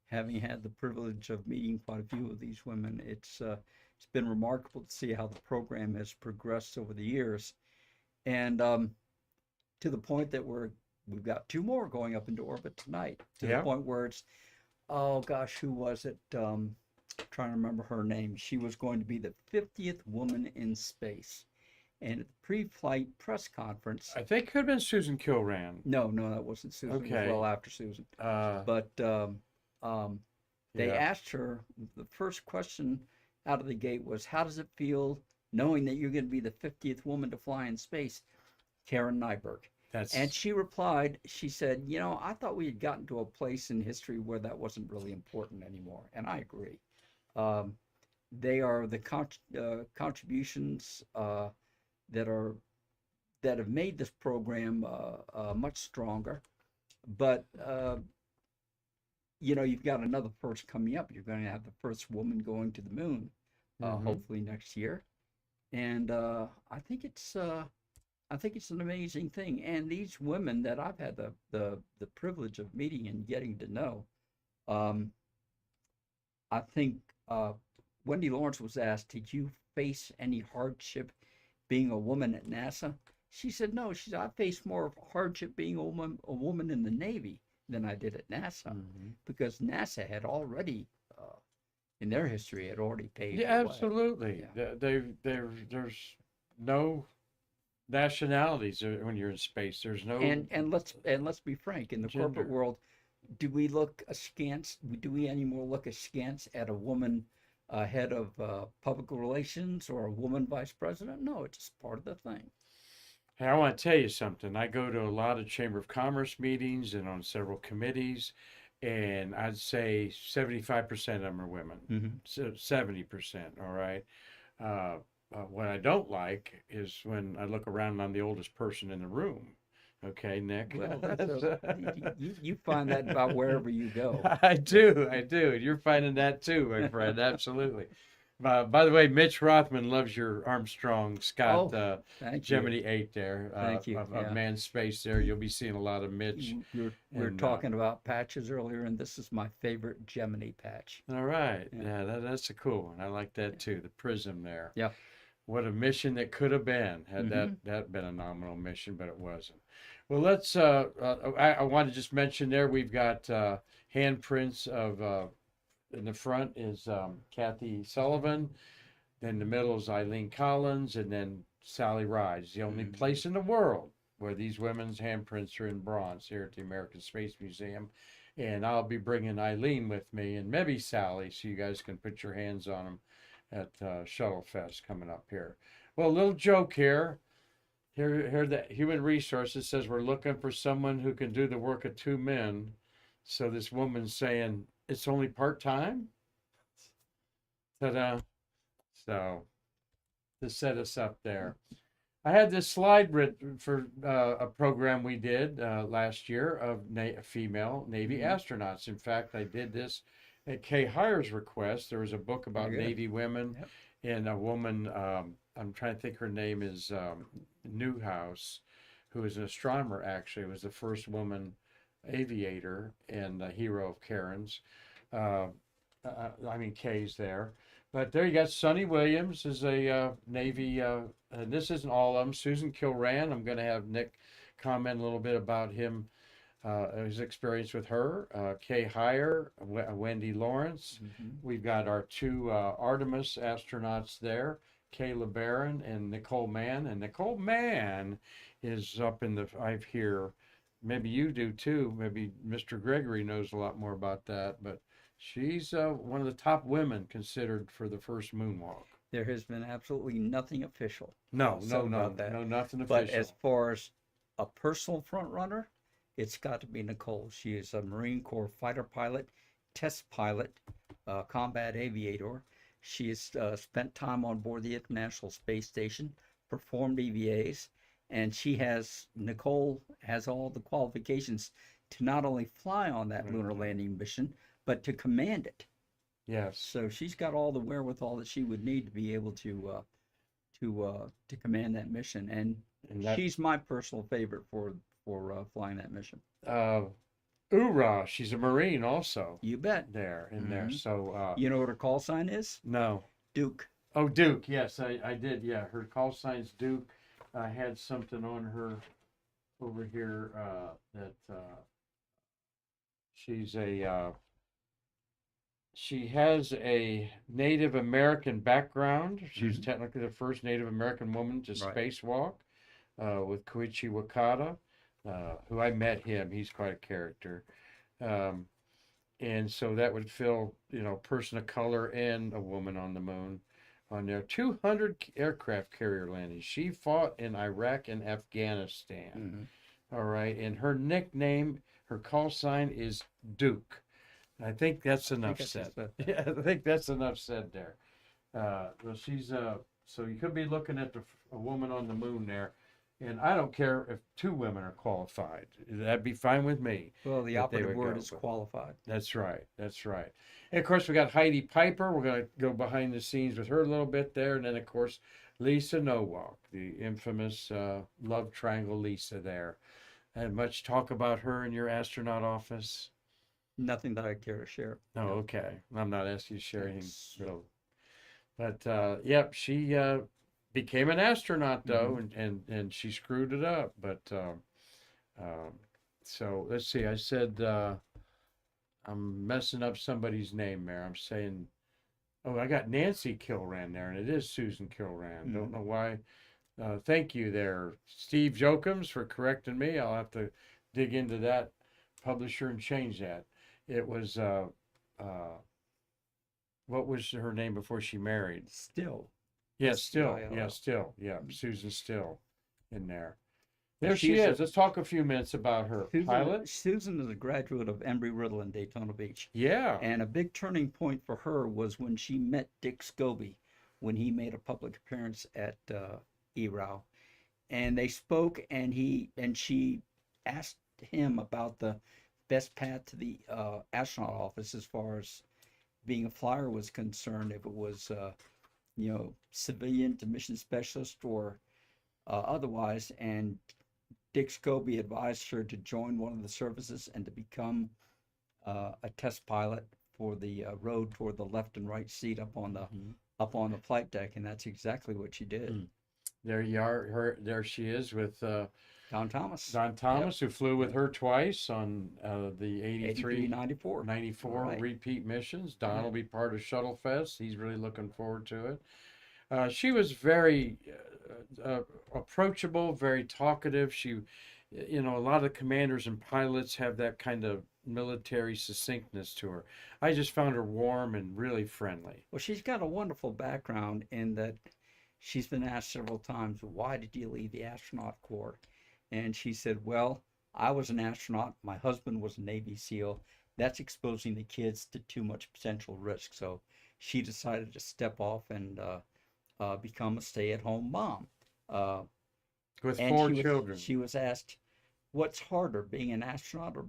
having had the privilege of meeting quite a few of these women, it's been remarkable to see how the program has progressed over the years, and to the point that we've got 2 more going up into orbit tonight. To Yeah. the point where it's, oh gosh, who was it? Trying to remember her name. She was going to be the 50th woman in space, and at the pre-flight press conference. I think it could have been Susan Kilran. No, that wasn't Susan. It was Okay. well after Susan. Uh, But they Yeah. asked her, the first question out of the gate was, how does it feel knowing that you're going to be the 50th woman to fly in space? Karen Nyberg. that's And she replied, she said, I thought we had gotten to a place in history where that wasn't really important anymore. And I agree. They are the contributions that have made this program much stronger. But you've got another first coming up. You're going to have the first woman going to the moon, Mhm. hopefully next year, and I think it's an amazing thing. And these women that I've had the privilege of meeting and getting to know, I think Wendy Lawrence was asked, "Did you face any hardship being a woman at NASA?" She said, "No." She said, "I faced more hardship being a woman in the Navy than I did at NASA, because NASA had already, in their history, had already paved Yeah, the way." absolutely. Yeah. There's no nationalities when you're in space. There's no And let's be frank, in the Gender. corporate world, do we look askance? Do we anymore look askance at a woman head of public relations or a woman vice president? No, it's just part of the thing. Hey, I want to tell you something. I go to a lot of Chamber of Commerce meetings and on several committees, and I'd say 75% of them are women. So 70%, all right? What I don't like is when I look around and I'm the oldest person in the room. Okay, Nick? Well, you find that about wherever you go. I do. You're finding that too, my friend. Absolutely. By the way, Mitch Rothman loves your Armstrong Scott Thank you. Gemini 8 there. Thank you, Of yeah. manned space there. You'll be seeing a lot of Mitch. We were and, talking about patches earlier, and this is my favorite Gemini patch. All right. Yeah. Yeah, that's a cool one. I like that too. The prism there. Yeah. What a mission that could have been had Mhm. that been a nominal mission, but it wasn't. Well, let's. I want to just mention there we've got handprints of in the front is Kathy Sullivan. Then the middle is Eileen Collins, and then Sally Ride's the only place in the world where these women's handprints are in bronze here at the American Space Museum. And I'll be bringing Eileen with me and maybe Sally so you guys can put your hands on them at Shuttle Fest coming up here. Well, a little joke here. Here the Human Resources says we're looking for someone who can do the work of two men. So this woman's saying it's only part-time? Ta-da. So to set us up there. I had this slide written for a program we did last year of female Navy astronauts. In fact, I did this at Kay Heyer's request. There was a book about Navy women, and a woman, I'm trying to think her name is Newhouse, who is an astronomer actually, was the first woman aviator and a hero of Karen's. Kay's there. But there you got Sonny Williams is a Navy, and this isn't all of them. Susan Kilran, I'm going to have Nick comment a little bit about him, his experience with her. Kay Heyer, Wendy Lawrence. We've got our two Artemis astronauts there, Kayla Barron and Nicole Mann. And Nicole Mann is up in the, I've here, maybe you do too, maybe Mr. Gregory knows a lot more about that, but she's one of the top women considered for the first moonwalk. There has been absolutely nothing official. No, nothing official. But as far as a personal front runner, it's got to be Nicole. She is a Marine Corps fighter pilot, test pilot, combat aviator. She has spent time on board the International Space Station, performed EVAs, and Nicole has all the qualifications to not only fly on that lunar landing mission, but to command it. Yes. So she's got all the wherewithal that she would need to be able to command that mission, and she's my personal favorite for flying that mission. Hoorah! She's a Marine also. You bet. There. So you know what her call sign is? No. Duke. Oh, Duke. Yes, I did. Yeah, her call sign's Duke. I had something on her over here that she has a Native American background. She's technically the first Native American woman to spacewalk with Koichi Wakata, who I met him. He's quite a character. And so that would fill, person of color and a woman on the moon on there. 200 aircraft carrier landings. She fought in Iraq and Afghanistan. All right. And her nickname, her call sign is Duke. I think that's enough said. Yeah, I think that's enough said there. Well, she's so you could be looking at a woman on the moon there, and I don't care if two women are qualified. That'd be fine with me. Well, the operative word is qualified. That's right. That's right. And of course, we got Heidi Piper. We're going to go behind the scenes with her a little bit there, and then of course, Lisa Nowak, the infamous love triangle Lisa there. And much talk about her in your astronaut office. Nothing that I care to share. Oh, okay. I'm not asking you to share anything. So, but yep, she became an astronaut though, and she screwed it up. But so let's see. I said I'm messing up somebody's name there. I'm saying, oh, I got Nancy Kilran there, and it is Susan Kilran. Don't know why. Thank you there, Steve Jokums, for correcting me. I'll have to dig into that publisher and change that. It was what was her name before she married? Still. Yeah, Still. Yeah, Still. Yeah, Susan Still in there. There she is. Let's talk a few minutes about her. Pilot? Susan is a graduate of Embry-Riddle in Daytona Beach. Yeah. And a big turning point for her was when she met Dick Scobie, when he made a public appearance at ERAU. And they spoke, and she asked him about the best path to the astronaut office as far as being a flyer was concerned, if it was civilian to mission specialist or otherwise. And Dick Scobie advised her to join one of the services and to become a test pilot for the road toward the left and right seat up on the flight deck, and that's exactly what she did. There you are. There she is with Don Thomas. Don Thomas, who flew with her twice on the 83, 94. 94 Right. repeat missions. Don Yeah. will be part of Shuttle Fest. He's really looking forward to it. She was very approachable, very talkative. A lot of the commanders and pilots have that kind of military succinctness to her. I just found her warm and really friendly. Well, she's got a wonderful background in that she's been asked several times, why did you leave the astronaut corps? And she said, well, I was an astronaut. My husband was a Navy SEAL. That's exposing the kids to too much potential risk. So she decided to step off and become a stay-at-home mom. With And four children. she was asked, what's harder, being an astronaut or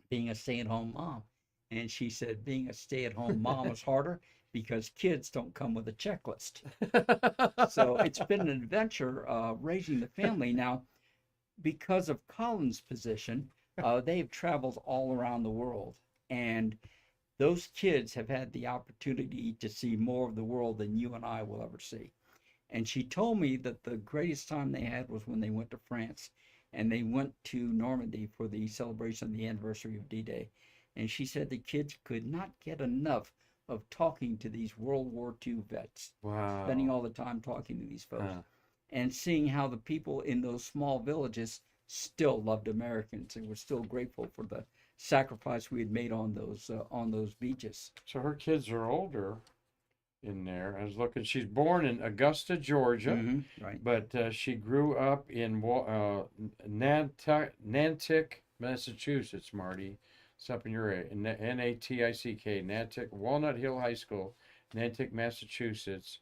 being a stay-at-home mom? And she said, being a stay-at-home mom is harder because kids don't come with a checklist. So it's been an adventure raising the family. Now, because of Colin's position, they've traveled all around the world. And those kids have had the opportunity to see more of the world than you and I will ever see. And she told me that the greatest time they had was when they went to France and they went to Normandy for the celebration of the anniversary of D-Day. And she said the kids could not get enough of talking to these World War II vets, Wow. spending all the time talking to these folks, and seeing how the people in those small villages still loved Americans and were still grateful for the sacrifice we had made on those beaches. So her kids are older in there. I was looking. She's born in Augusta, Georgia, Right. but she grew up in Nantick, Massachusetts. Marty, it's up in your area. Natick, Nantick, Walnut Hill High School, Nantick, Massachusetts.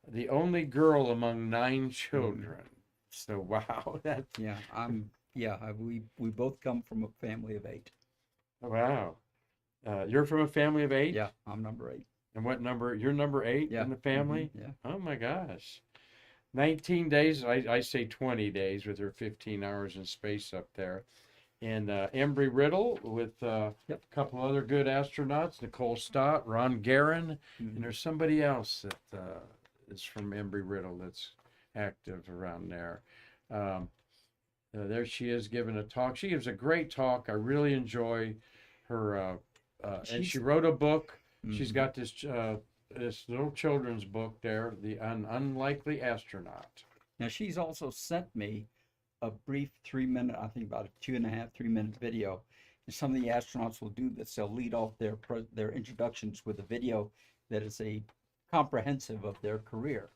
The only girl among 9 children. So wow, that we both come from a family of 8. wow. You're from a family of 8? Yeah, I'm number 8. And what number? You're number 8 in the family? Yeah. Oh my gosh. 19 days, I say 20 days with her 15 hours in space up there. And Embry Riddle with a couple other good astronauts, Nicole Stott, Ron Guerin, and there's somebody else that is from Embry Riddle that's active around there. There she is giving a talk. She gives a great talk. I really enjoy her. And she wrote a book. She's got this little children's book there, The Unlikely Astronaut. Now she's also sent me a brief 3-minute, I think about a 2.5, 3-minute video. And some of the astronauts will do this. They'll lead off their introductions with a video that is a comprehensive of their career.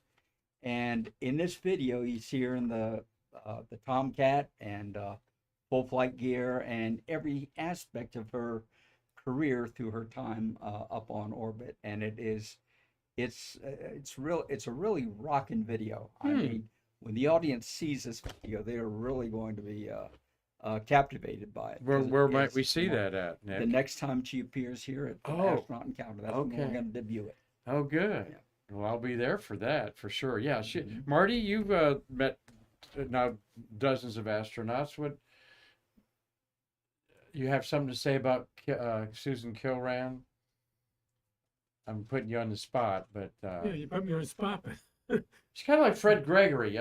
And in this video, you see her in the Tomcat and full flight gear and every aspect of her career through her time up on orbit. And it's a really rocking video. I mean, when the audience sees this video, they are really going to be captivated by it. Where might we see that at, Nick? The next time she appears here at the Astronaut Encounter, that's when we're going to debut it. Oh, good. Yeah. Well, I'll be there for that, for sure. Yeah, Marty, you've met now dozens of astronauts. What you have something to say about Susan Kilran? I'm putting you on the spot, but Yeah, you put me on the spot. she's kind of like Fred Gregory.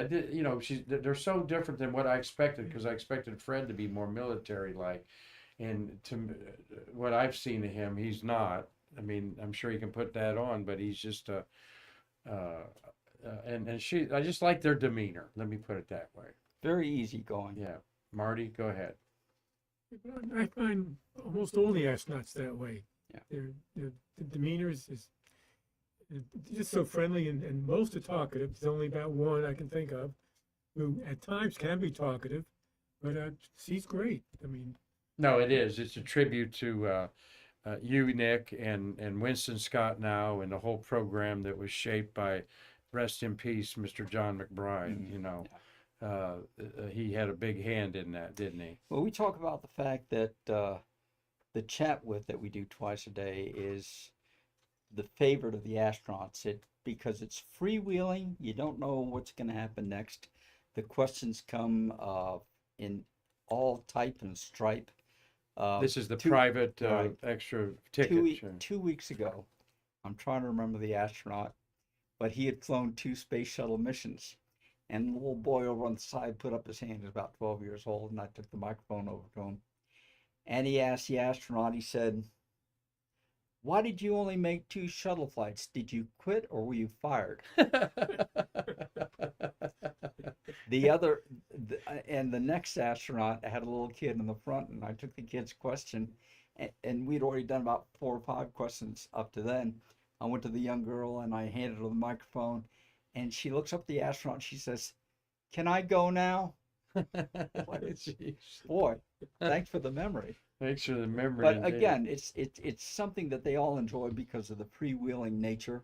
They're so different than what I expected, because I expected Fred to be more military-like, and to what I've seen of him, he's not. I mean, I'm sure he can put that on, but he's just I just like their demeanor. Let me put it that way. Very easygoing. Yeah, Marty, go ahead. I find almost all the astronauts that way. Yeah. The demeanor is just so friendly, and most are talkative. There's only about one I can think of who at times can be talkative, but she's great. I mean, No, it is. It's a tribute to you, Nick, and Winston Scott now, and the whole program that was shaped by, rest in peace, Mr. John McBride. He had a big hand in that, didn't he? Well, we talk about the fact that the chat with that we do twice a day is the favorite of the astronauts. Because it's freewheeling. You don't know what's going to happen next. The questions come in all type and stripe. This is the private extra ticket. 2 weeks ago, I'm trying to remember the astronaut, but he had flown 2 space shuttle missions. And the little boy over on the side put up his hand. He was about 12 years old, and I took the microphone over to him. And he asked the astronaut, he said, "Why did you only make 2 shuttle flights? Did you quit or were you fired?" And the next astronaut had a little kid in the front, and I took the kid's question, and we'd already done about 4 or 5 questions up to then. I went to the young girl and I handed her the microphone, and she looks up at the astronaut and she says, "Can I go now?" Jeez. Boy, thanks for the memory. Thanks for the memory. But indeed. again, it's something that they all enjoy because of the freewheeling nature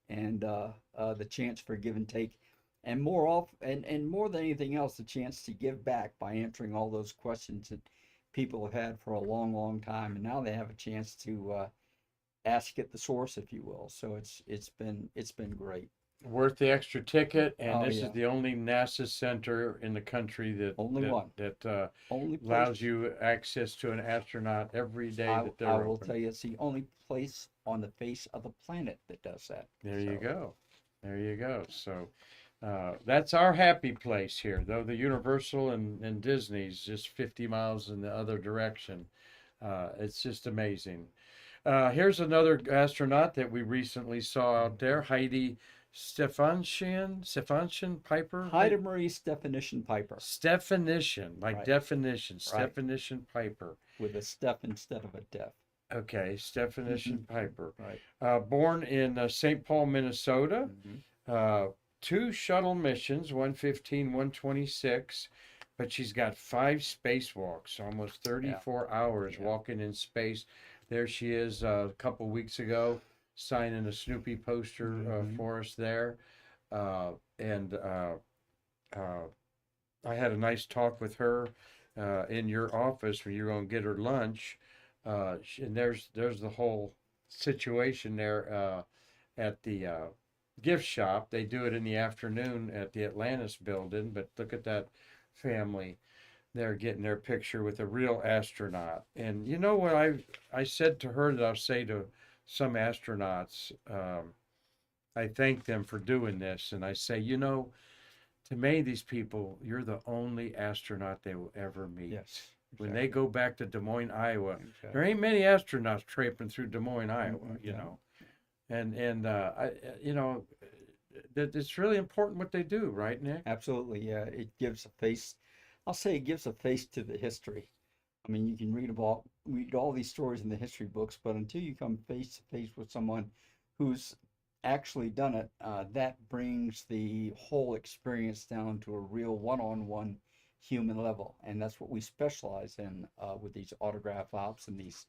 and the chance for give and take, and more than anything else, the chance to give back by answering all those questions that people have had for a long, long time, and now they have a chance to ask at the source, if you will. So it's been great. Worth the extra ticket, and Oh, this yeah. is the only NASA center in the country that Only one. that Only place, allows you access to an astronaut every day that they're I will open. tell you, it's the only place on the face of the planet that does that. There you So, go. There you go. So that's our happy place here, though the Universal and Disney's just 50 miles in the other direction. It's just amazing. Here's another astronaut that we recently saw out there, Heidi Stefanshian Piper. Heidi Marie Stefanition Piper Stefanition, like Right. definition. Right. Stefanition Piper. with a step instead of a def. Okay, Stefanition Piper. Right. Born in St. Paul, Minnesota. Mhm. 2 shuttle missions, 115, 126, but she's got 5 spacewalks, almost 34 hours Yeah. walking in space. There she is a couple weeks ago, signing a Snoopy poster Mhm. for us there. And I had a nice talk with her in your office when you're going to get her lunch. And there's the whole situation there at the gift shop. They do it in the afternoon at the Atlantis building, but look at that family. They're getting their picture with a real astronaut. And you know what I said to her that I'll say to some astronauts, I thank them for doing this. And I say, to many of these people, you're the only astronaut they will ever meet. Yes. When they go back to Des Moines, Iowa, Exactly. there ain't many astronauts traipsing through Des Moines, Iowa, Mhm. And that it's really important what they do, right, Nick? Absolutely, yeah. It gives a face. I'll say it gives a face to the history. I mean, you can read all these stories in the history books, but until you come face to face with someone who's actually done it, that brings the whole experience down to a real one-on-one human level, and that's what we specialize in with these autograph ops and these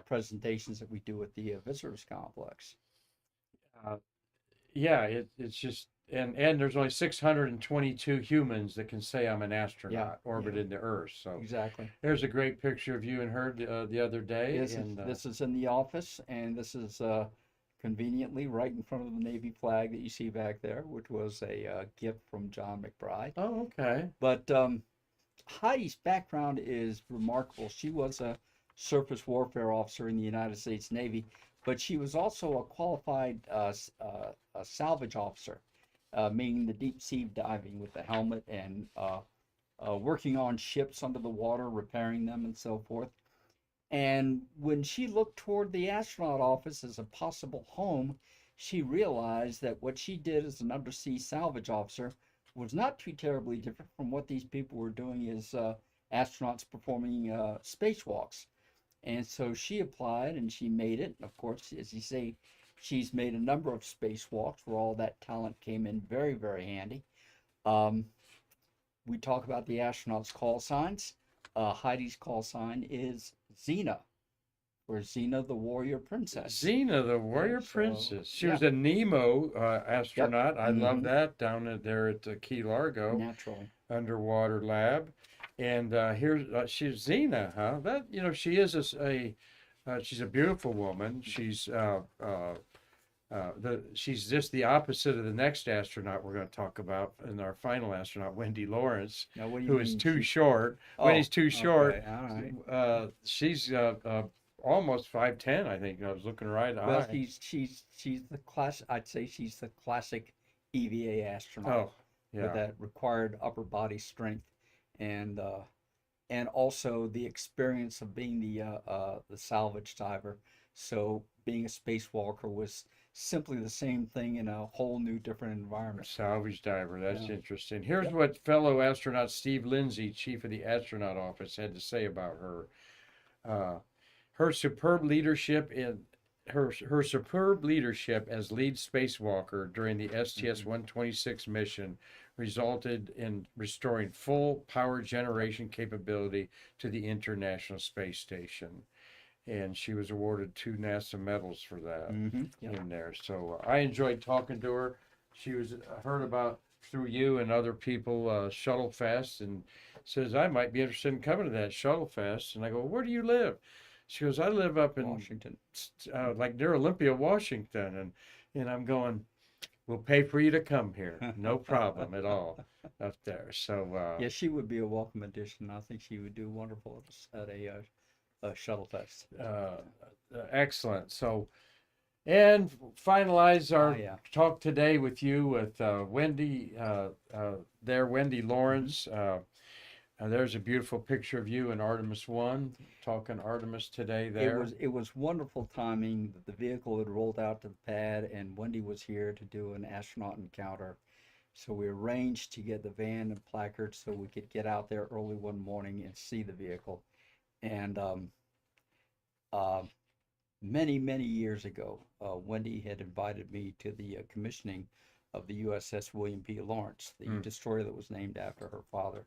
presentations that we do at the visitors complex. Yeah, it's just and there's only 622 humans that can say I'm an astronaut orbiting the Earth. So Exactly. there's a great picture of you and her the other day. This is in the office, and this is conveniently right in front of the Navy flag that you see back there, which was a gift from John McBride. Oh, okay. But Heidi's background is remarkable. She was a surface warfare officer in the United States Navy, but she was also a qualified a salvage officer, meaning the deep sea diving with the helmet and working on ships under the water, repairing them, and so forth. And when she looked toward the astronaut office as a possible home, she realized that what she did as an undersea salvage officer was not too terribly different from what these people were doing as astronauts performing spacewalks. And so she applied and she made it. Of course, as you say, she's made a number of spacewalks where all that talent came in very, very handy. We talk about the astronauts' call signs. Heidi's call sign is Xena, or Xena the Warrior Princess. Xena the Warrior So, Princess. She yeah. was a Nemo astronaut. I love Mhm. that down there at Key Largo Naturally. underwater lab. And here's she's Xena, huh? That she is she's a beautiful woman. She's she's just the opposite of the next astronaut we're going to talk about, and our final astronaut, Wendy Lawrence, Now, what do you who is mean too she- short. Oh, Wendy's too short. okay, all right. She's almost 5'10", I think. I was looking right Well, eye. she's the class. I'd say she's the classic EVA astronaut. Oh, with Yeah. that required upper body strength, and also the experience of being the salvage diver. So being a spacewalker was simply the same thing in a whole new different environment. Salvage diver. That's Yeah. interesting. Here's Yep. what fellow astronaut Steve Lindsay, chief of the astronaut office, had to say about her. Uh, her superb leadership in her superb leadership as lead spacewalker during the STS-126 mission resulted in restoring full power generation capability to the International Space Station, and she was awarded 2 NASA medals for that Yep. in there. So I enjoyed talking to her. She was heard about through you and other people Shuttle Fest, and says I might be interested in coming to that Shuttle Fest. And I go, where do you live? She goes, I live up in Washington. like near Olympia, Washington, and I'm going. We'll pay for you to come here, no problem at all, up there. So Yeah, she would be a welcome addition. I think she would do wonderful at a shuttle fest. excellent. So. And finalize Ah, our yeah. talk today with you with Wendy, Wendy Mm-hmm. Lawrence. There's a beautiful picture of you in Artemis 1, talking Artemis today there. It was wonderful timing that the vehicle had rolled out to the pad and Wendy was here to do an astronaut encounter. So we arranged to get the van and placards so we could get out there early one morning and see the vehicle. And uh, many years ago, Wendy had invited me to the commissioning of the USS William P. Lawrence, the Mm. destroyer that was named after her father.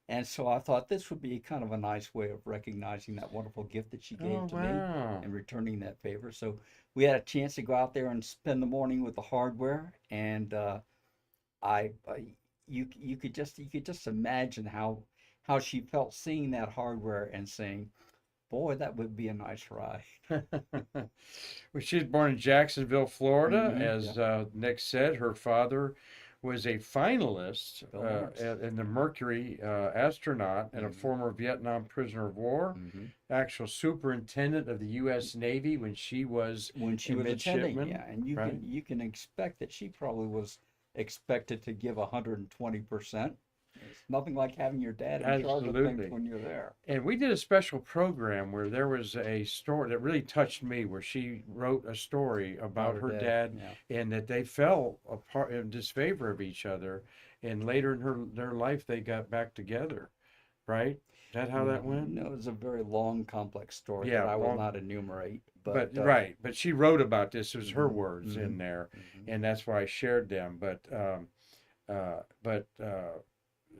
And so I thought this would be kind of a nice way of recognizing that wonderful gift that she gave Oh, to me wow. and returning that favor. So we had a chance to go out there and spend the morning with the hardware, and I, you could just imagine how she felt seeing that hardware and saying, "Boy, that would be a nice ride." Well, she was born in Jacksonville, Florida. Mhm, As Nick said, her father was a finalist Bill Lawrence. in the Mercury astronaut and a Mhm. former Vietnam prisoner of war, Mhm. actual superintendent of the U.S. Navy when she was When she a was attending, midshipman, yeah, and right? you can expect that she probably was expected to give 120%. It's nothing like having your dad in charge of Absolutely. things when you're there. And we did a special program where there was a story that really touched me, where she wrote a story about her dad, Yeah. and that they fell apart in disfavor of each other. And later in their life, they got back together, right? Is that how that went? No, it's a very long, complex story Yeah, that I will long, not enumerate, but but right. But she wrote about this. It was her mhm, words in mhm, there, mhm, and that's why I shared them. But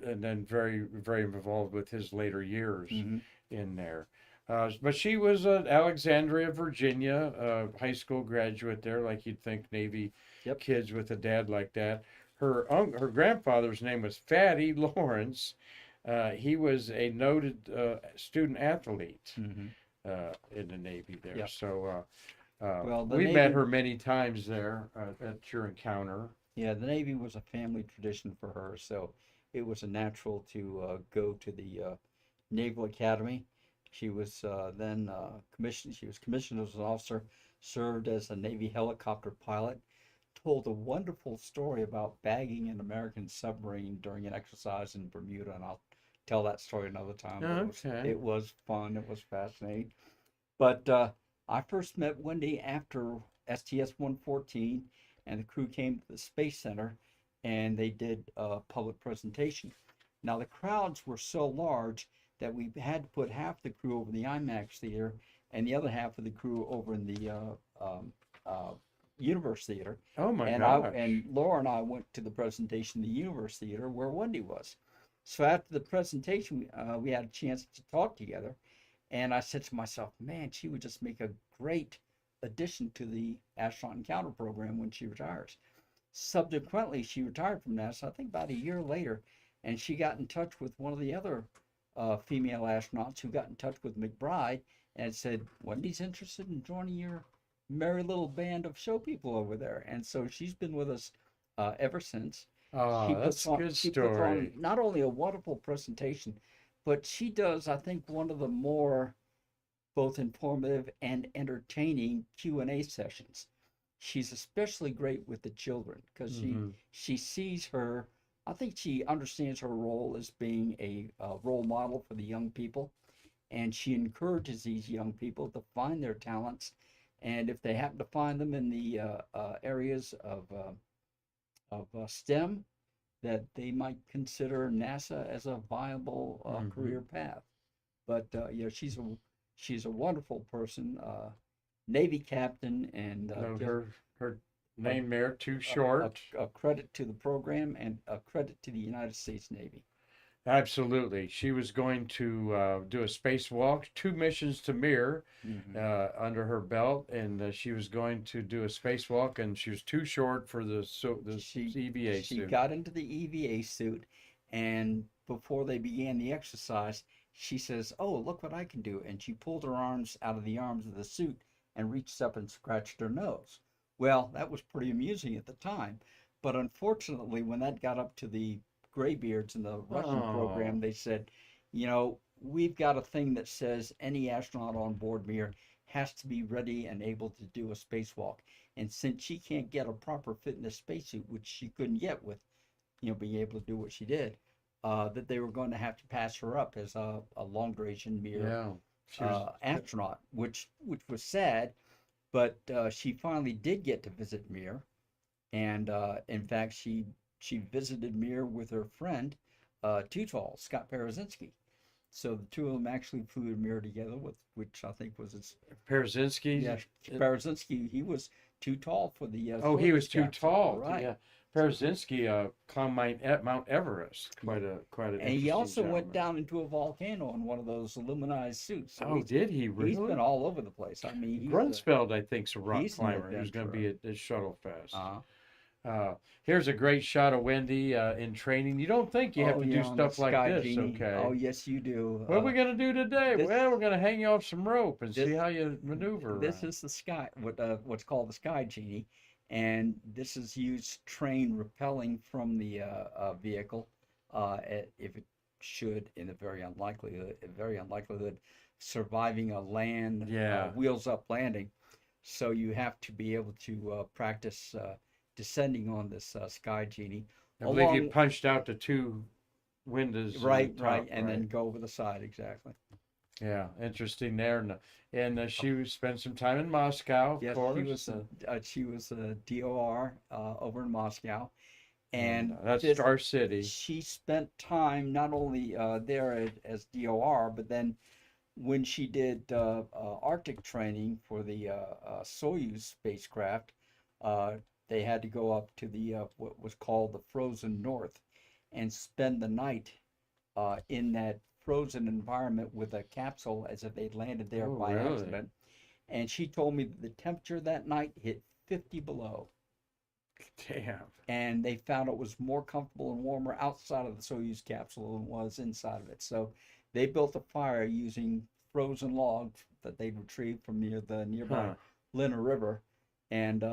and then very involved with his later years mhm. in there. But she was at Alexandria, Virginia, high school graduate there, like you'd think Navy Yep. kids with a dad like that. Her grandfather's name was Fatty Lawrence. He was a noted student athlete Mhm. in the Navy there. Yep. So Well, the we met Navy, her many times there at your encounter. yeah, the Navy was a family tradition for her, so it was a natural to go to the Naval Academy. She was then commissioned. She was commissioned as an officer, served as a Navy helicopter pilot, told a wonderful story about bagging an American submarine during an exercise in Bermuda, and I'll tell that story another time. But Okay. it was fun. It was fascinating. But I first met Wendy after STS-114, and the crew came to the Space Center, and they did a public presentation. Now the crowds were so large that we had to put half the crew over in the IMAX theater and the other half of the crew over in the uh, Universe Theater. Oh my And gosh. Laura and I went to the presentation in the Universe Theater where Wendy was. So after the presentation, we had a chance to talk together, and I said to myself, "Man, she would just make a great addition to the astronaut encounter program when she retires." Subsequently, she retired from NASA, I think about a year later, and she got in touch with one of the other female astronauts who got in touch with McBride and said, "Wendy's interested in joining your merry little band of show people over there." And so she's been with us ever since. Oh, that's a good She puts on story. not only a wonderful presentation, but she does, I think, one of the more both informative and entertaining Q&A sessions. She's especially great with the children because Hmm. she sees her I think she understands her role as being a role model for the young people, and she encourages these young people to find their talents, and if they happen to find them in the areas of STEM, that they might consider NASA as a viable career path. But yeah, she's a wonderful person, Navy captain, and No, just her a, name there too a, short. a credit to the program and a credit to the United States Navy. Absolutely. She was going to do a spacewalk, 2 missions to Mir Hmm. under her belt, and she was going to do a spacewalk, and she was too short for the She EVA she suit. got into the EVA suit, and before they began the exercise, she says, "Oh, look what I can do!" And she pulled her arms out of the arms of the suit and reached up and scratched her nose. Well, that was pretty amusing at the time, but unfortunately, when that got up to the graybeards in the Russian Oh, program, they said, we've got a thing that says any astronaut on board Mir has to be ready and able to do a spacewalk. And since she can't get a proper fitness spacesuit, which she couldn't get with, being able to do what she did, that they were going to have to pass her up as a long duration Mir yeah. She was. astronaut, which was sad. But she finally did get to visit Mir, and in fact, she visited Mir with her friend, Too Tall, Scott Parazynski. So the two of them actually flew to Mir together, with which I think was his. Perzinski. Yeah, Parazynski. He was too tall for the Oh, he was Soyuz too capsule, tall. right? Yeah. Perzinski climbed Mount Everest. Quite an And he interesting also went gentleman. down into a volcano in one of those aluminized suits. So Oh, did he he's been really? all over the place. I mean, Grunsfeld, I think, is a rock he's an climber. He was going to adventurer. be at Shuttle Fest. Uh, Here's a great shot of Wendy in training. You don't think you have oh to yeah, do on the stuff like Sky this, Genie. Oh okay? yes, you do. What are we going to do today? This Well, we're going to hang you off some rope and this see how you maneuver this around. is the sky what's called the Sky Genie, and this is used train repelling from the vehicle, if it should, in a very unlikelihood, surviving a land Yeah, wheels up landing. So you have to be able to practice descending on this Sky Genie I believe you along. punched out the 2 windows in the Right, top, and right? then go over the side, exactly. Yeah, interesting there. And she spent some time in Moscow, of Yes, course, she was a DOR over in Moscow, and and that's this Star City. she spent time not only there as DOR, but then when she did Arctic training for the Soyuz spacecraft, uh, they had to go up to the what was called the frozen north and spend the night in that frozen environment with a capsule as if they'd landed there Oh, by really? accident. And she told me that the temperature that night hit 50 below. Damn. And they found it was more comfortable and warmer outside of the Soyuz capsule than it was inside of it. So they built a fire using frozen logs that they'd retrieved from near the nearby Huh. Lena River, and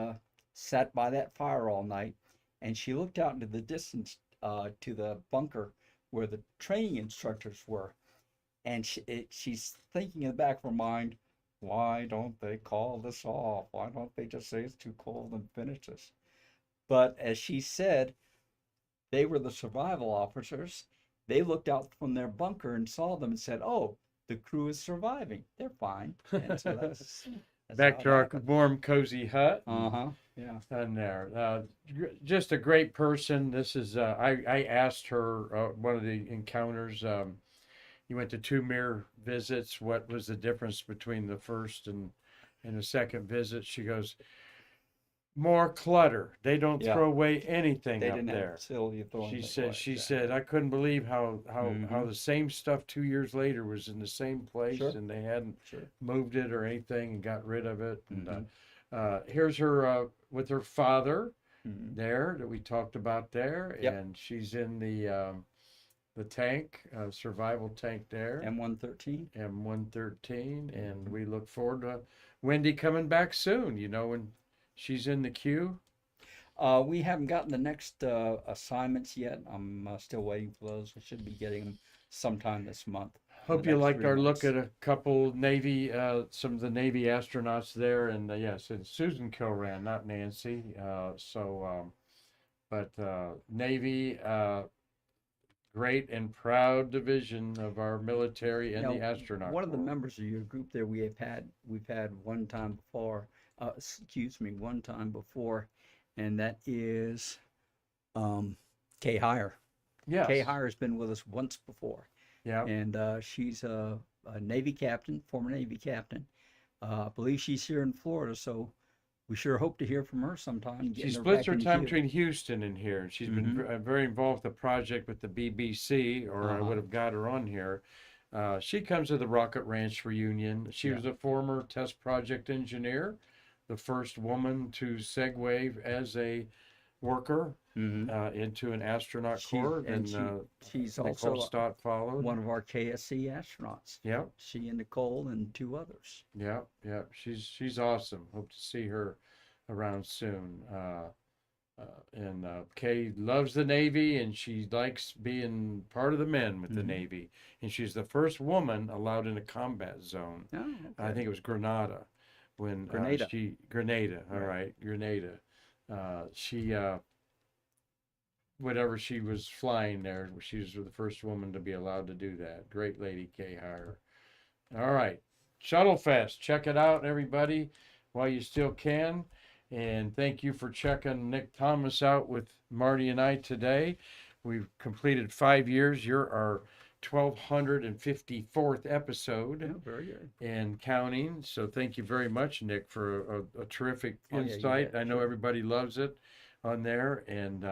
sat by that fire all night. And she looked out into the distance to the bunker where the training instructors were. And she's thinking in the back of her mind, why don't they call this off? Why don't they just say it's too cold and finish this? But as she said, they were the survival officers. They looked out from their bunker and saw them and said, "Oh, the crew is surviving. They're fine." And so that's how Back it to our happened. warm, cozy hut. Uh-huh. Yeah. And there. Just a great person. This is, I asked her one of the encounters. You went to 2 Mir visits. What was the difference between the first and the second visit? She goes, more clutter. They don't Yeah. throw away anything They up didn't have the there. facility to throw She anything said, away. she Exactly. said, I couldn't believe how Mm-hmm. the same stuff 2 years later was in the same place Sure. and they hadn't Sure. moved it or anything and got rid of it. And Mm-hmm. here's her with her father Mm-hmm. there that we talked about there, Yep. and she's in the tank, survival tank there, M113. M113, and we look forward to Wendy coming back soon. When she's in the queue. We haven't gotten the next assignments yet. I'm still waiting for those. I should be getting them sometime this month. In Hope the you next liked 3 our look months. at a couple Navy, some of the Navy astronauts there, and yes, and Susan Kilran, not Nancy. But Navy, great and proud division of our military and the Now, astronaut one of the corps. members of your group there we've had one time before, one time before, and that is Kay Hire. Kay Yes. Hire has been with us once before, Yeah. and she's a Navy captain, former Navy captain. I believe she's here in Florida, so we sure hope to hear from her sometime. She Getting her splits back her in time Houston. between Houston and here. And she's been Mm-hmm. very involved with the project with the BBC, or I Uh-huh. would have got her on here. She comes to the Rocket Ranch reunion. She Yeah. was a former test project engineer, the first woman to segue as a worker Mm-hmm. into an astronaut She corps. and Then she's Nicole also Stott followed. one of our KSC astronauts. Yep, She and Nicole and two others. yep, yep. She's awesome. Hope to see her around soon. And Kay loves the Navy, and she likes being part of the men with the Mhm. Navy. And she's the first woman allowed in a combat zone. Oh, I okay. think it was Grenada when Grenada. Grenada. All Right. right, Grenada. She whatever she was flying there, she was the first woman to be allowed to do that. Great lady, Kay Hire. All right, Shuttle Fest. Check it out, everybody, while you still can. And thank you for checking Nick Thomas out with Marty and I today. We've completed 5 years. You're our 1254th episode Yeah, very good. and counting. So thank you very much, Nick, for a terrific Oh, yeah, you insight. bet. I know Sure. everybody loves it on there. And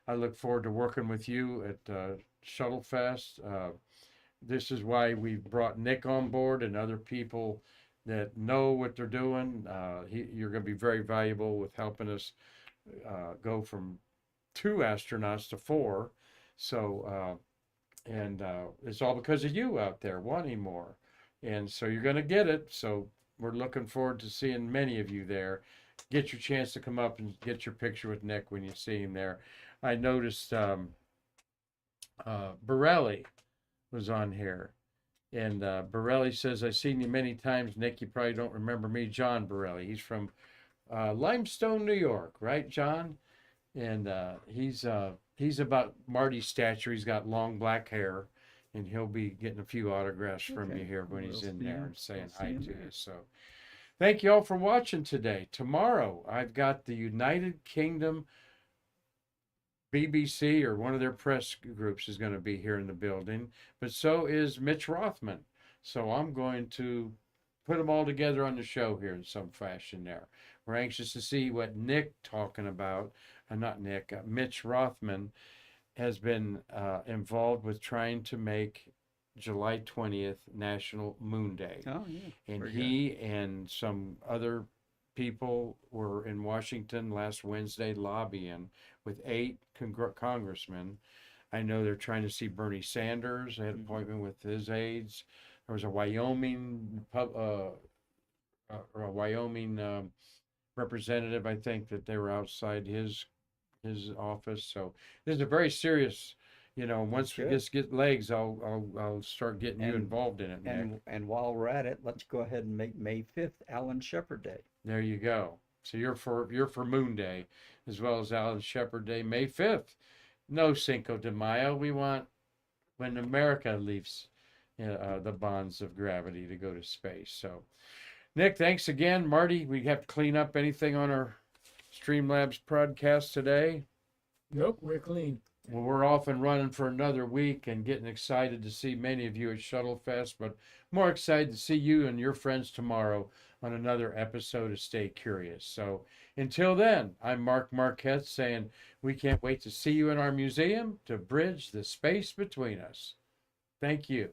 I look forward to working with you at Shuttle Fest. This is why we've brought Nick on board and other people that know what they're doing. You're going to be very valuable with helping us go from 2 astronauts to 4. So, and it's all because of you out there wanting more. And so you're going to get it. So we're looking forward to seeing many of you there. Get your chance to come up and get your picture with Nick when you see him there. I noticed Borelli was on here. And Borelli says, I've seen you many times, Nick. You probably don't remember me, John Borelli. He's from Limestone, New York, right, John? And he's about Marty's stature. He's got long black hair, and he'll be getting a few autographs from Okay. you here when he's We'll in see there him. and saying We'll hi see him to you. there. So thank you all for watching today. Tomorrow, I've got the United Kingdom BBC, or one of their press groups, is going to be here in the building, but so is Mitch Rothman. So I'm going to put them all together on the show here in some fashion there. We're anxious to see what Nick talking about, not Nick, Mitch Rothman has been involved with trying to make July 20th National Moon Day. Oh, yeah. And Very he and some other people were in Washington last Wednesday lobbying with 8 congressmen. I know they're trying to see Bernie Sanders. They had an Mhm. appointment with his aides. There was a Wyoming or a Wyoming representative, I think, that they were outside his office. So this is a very serious. Once we Good. get legs, I'll start getting you And involved in it, Nick. and while we're at it, let's go ahead and make May 5th Alan Shepard Day. There you go. So you're for Moon Day, as well as Alan Shepard Day, May 5th. No Cinco de Mayo. We want when America leaves the bonds of gravity to go to space. So, Nick, thanks again. Marty, we have to clean up anything on our Streamlabs podcast today. Nope, we're clean. Well, we're off and running for another week and getting excited to see many of you at Shuttle Fest, but more excited to see you and your friends tomorrow on another episode of Stay Curious. So until then, I'm Mark Marquette saying we can't wait to see you in our museum to bridge the space between us. Thank you.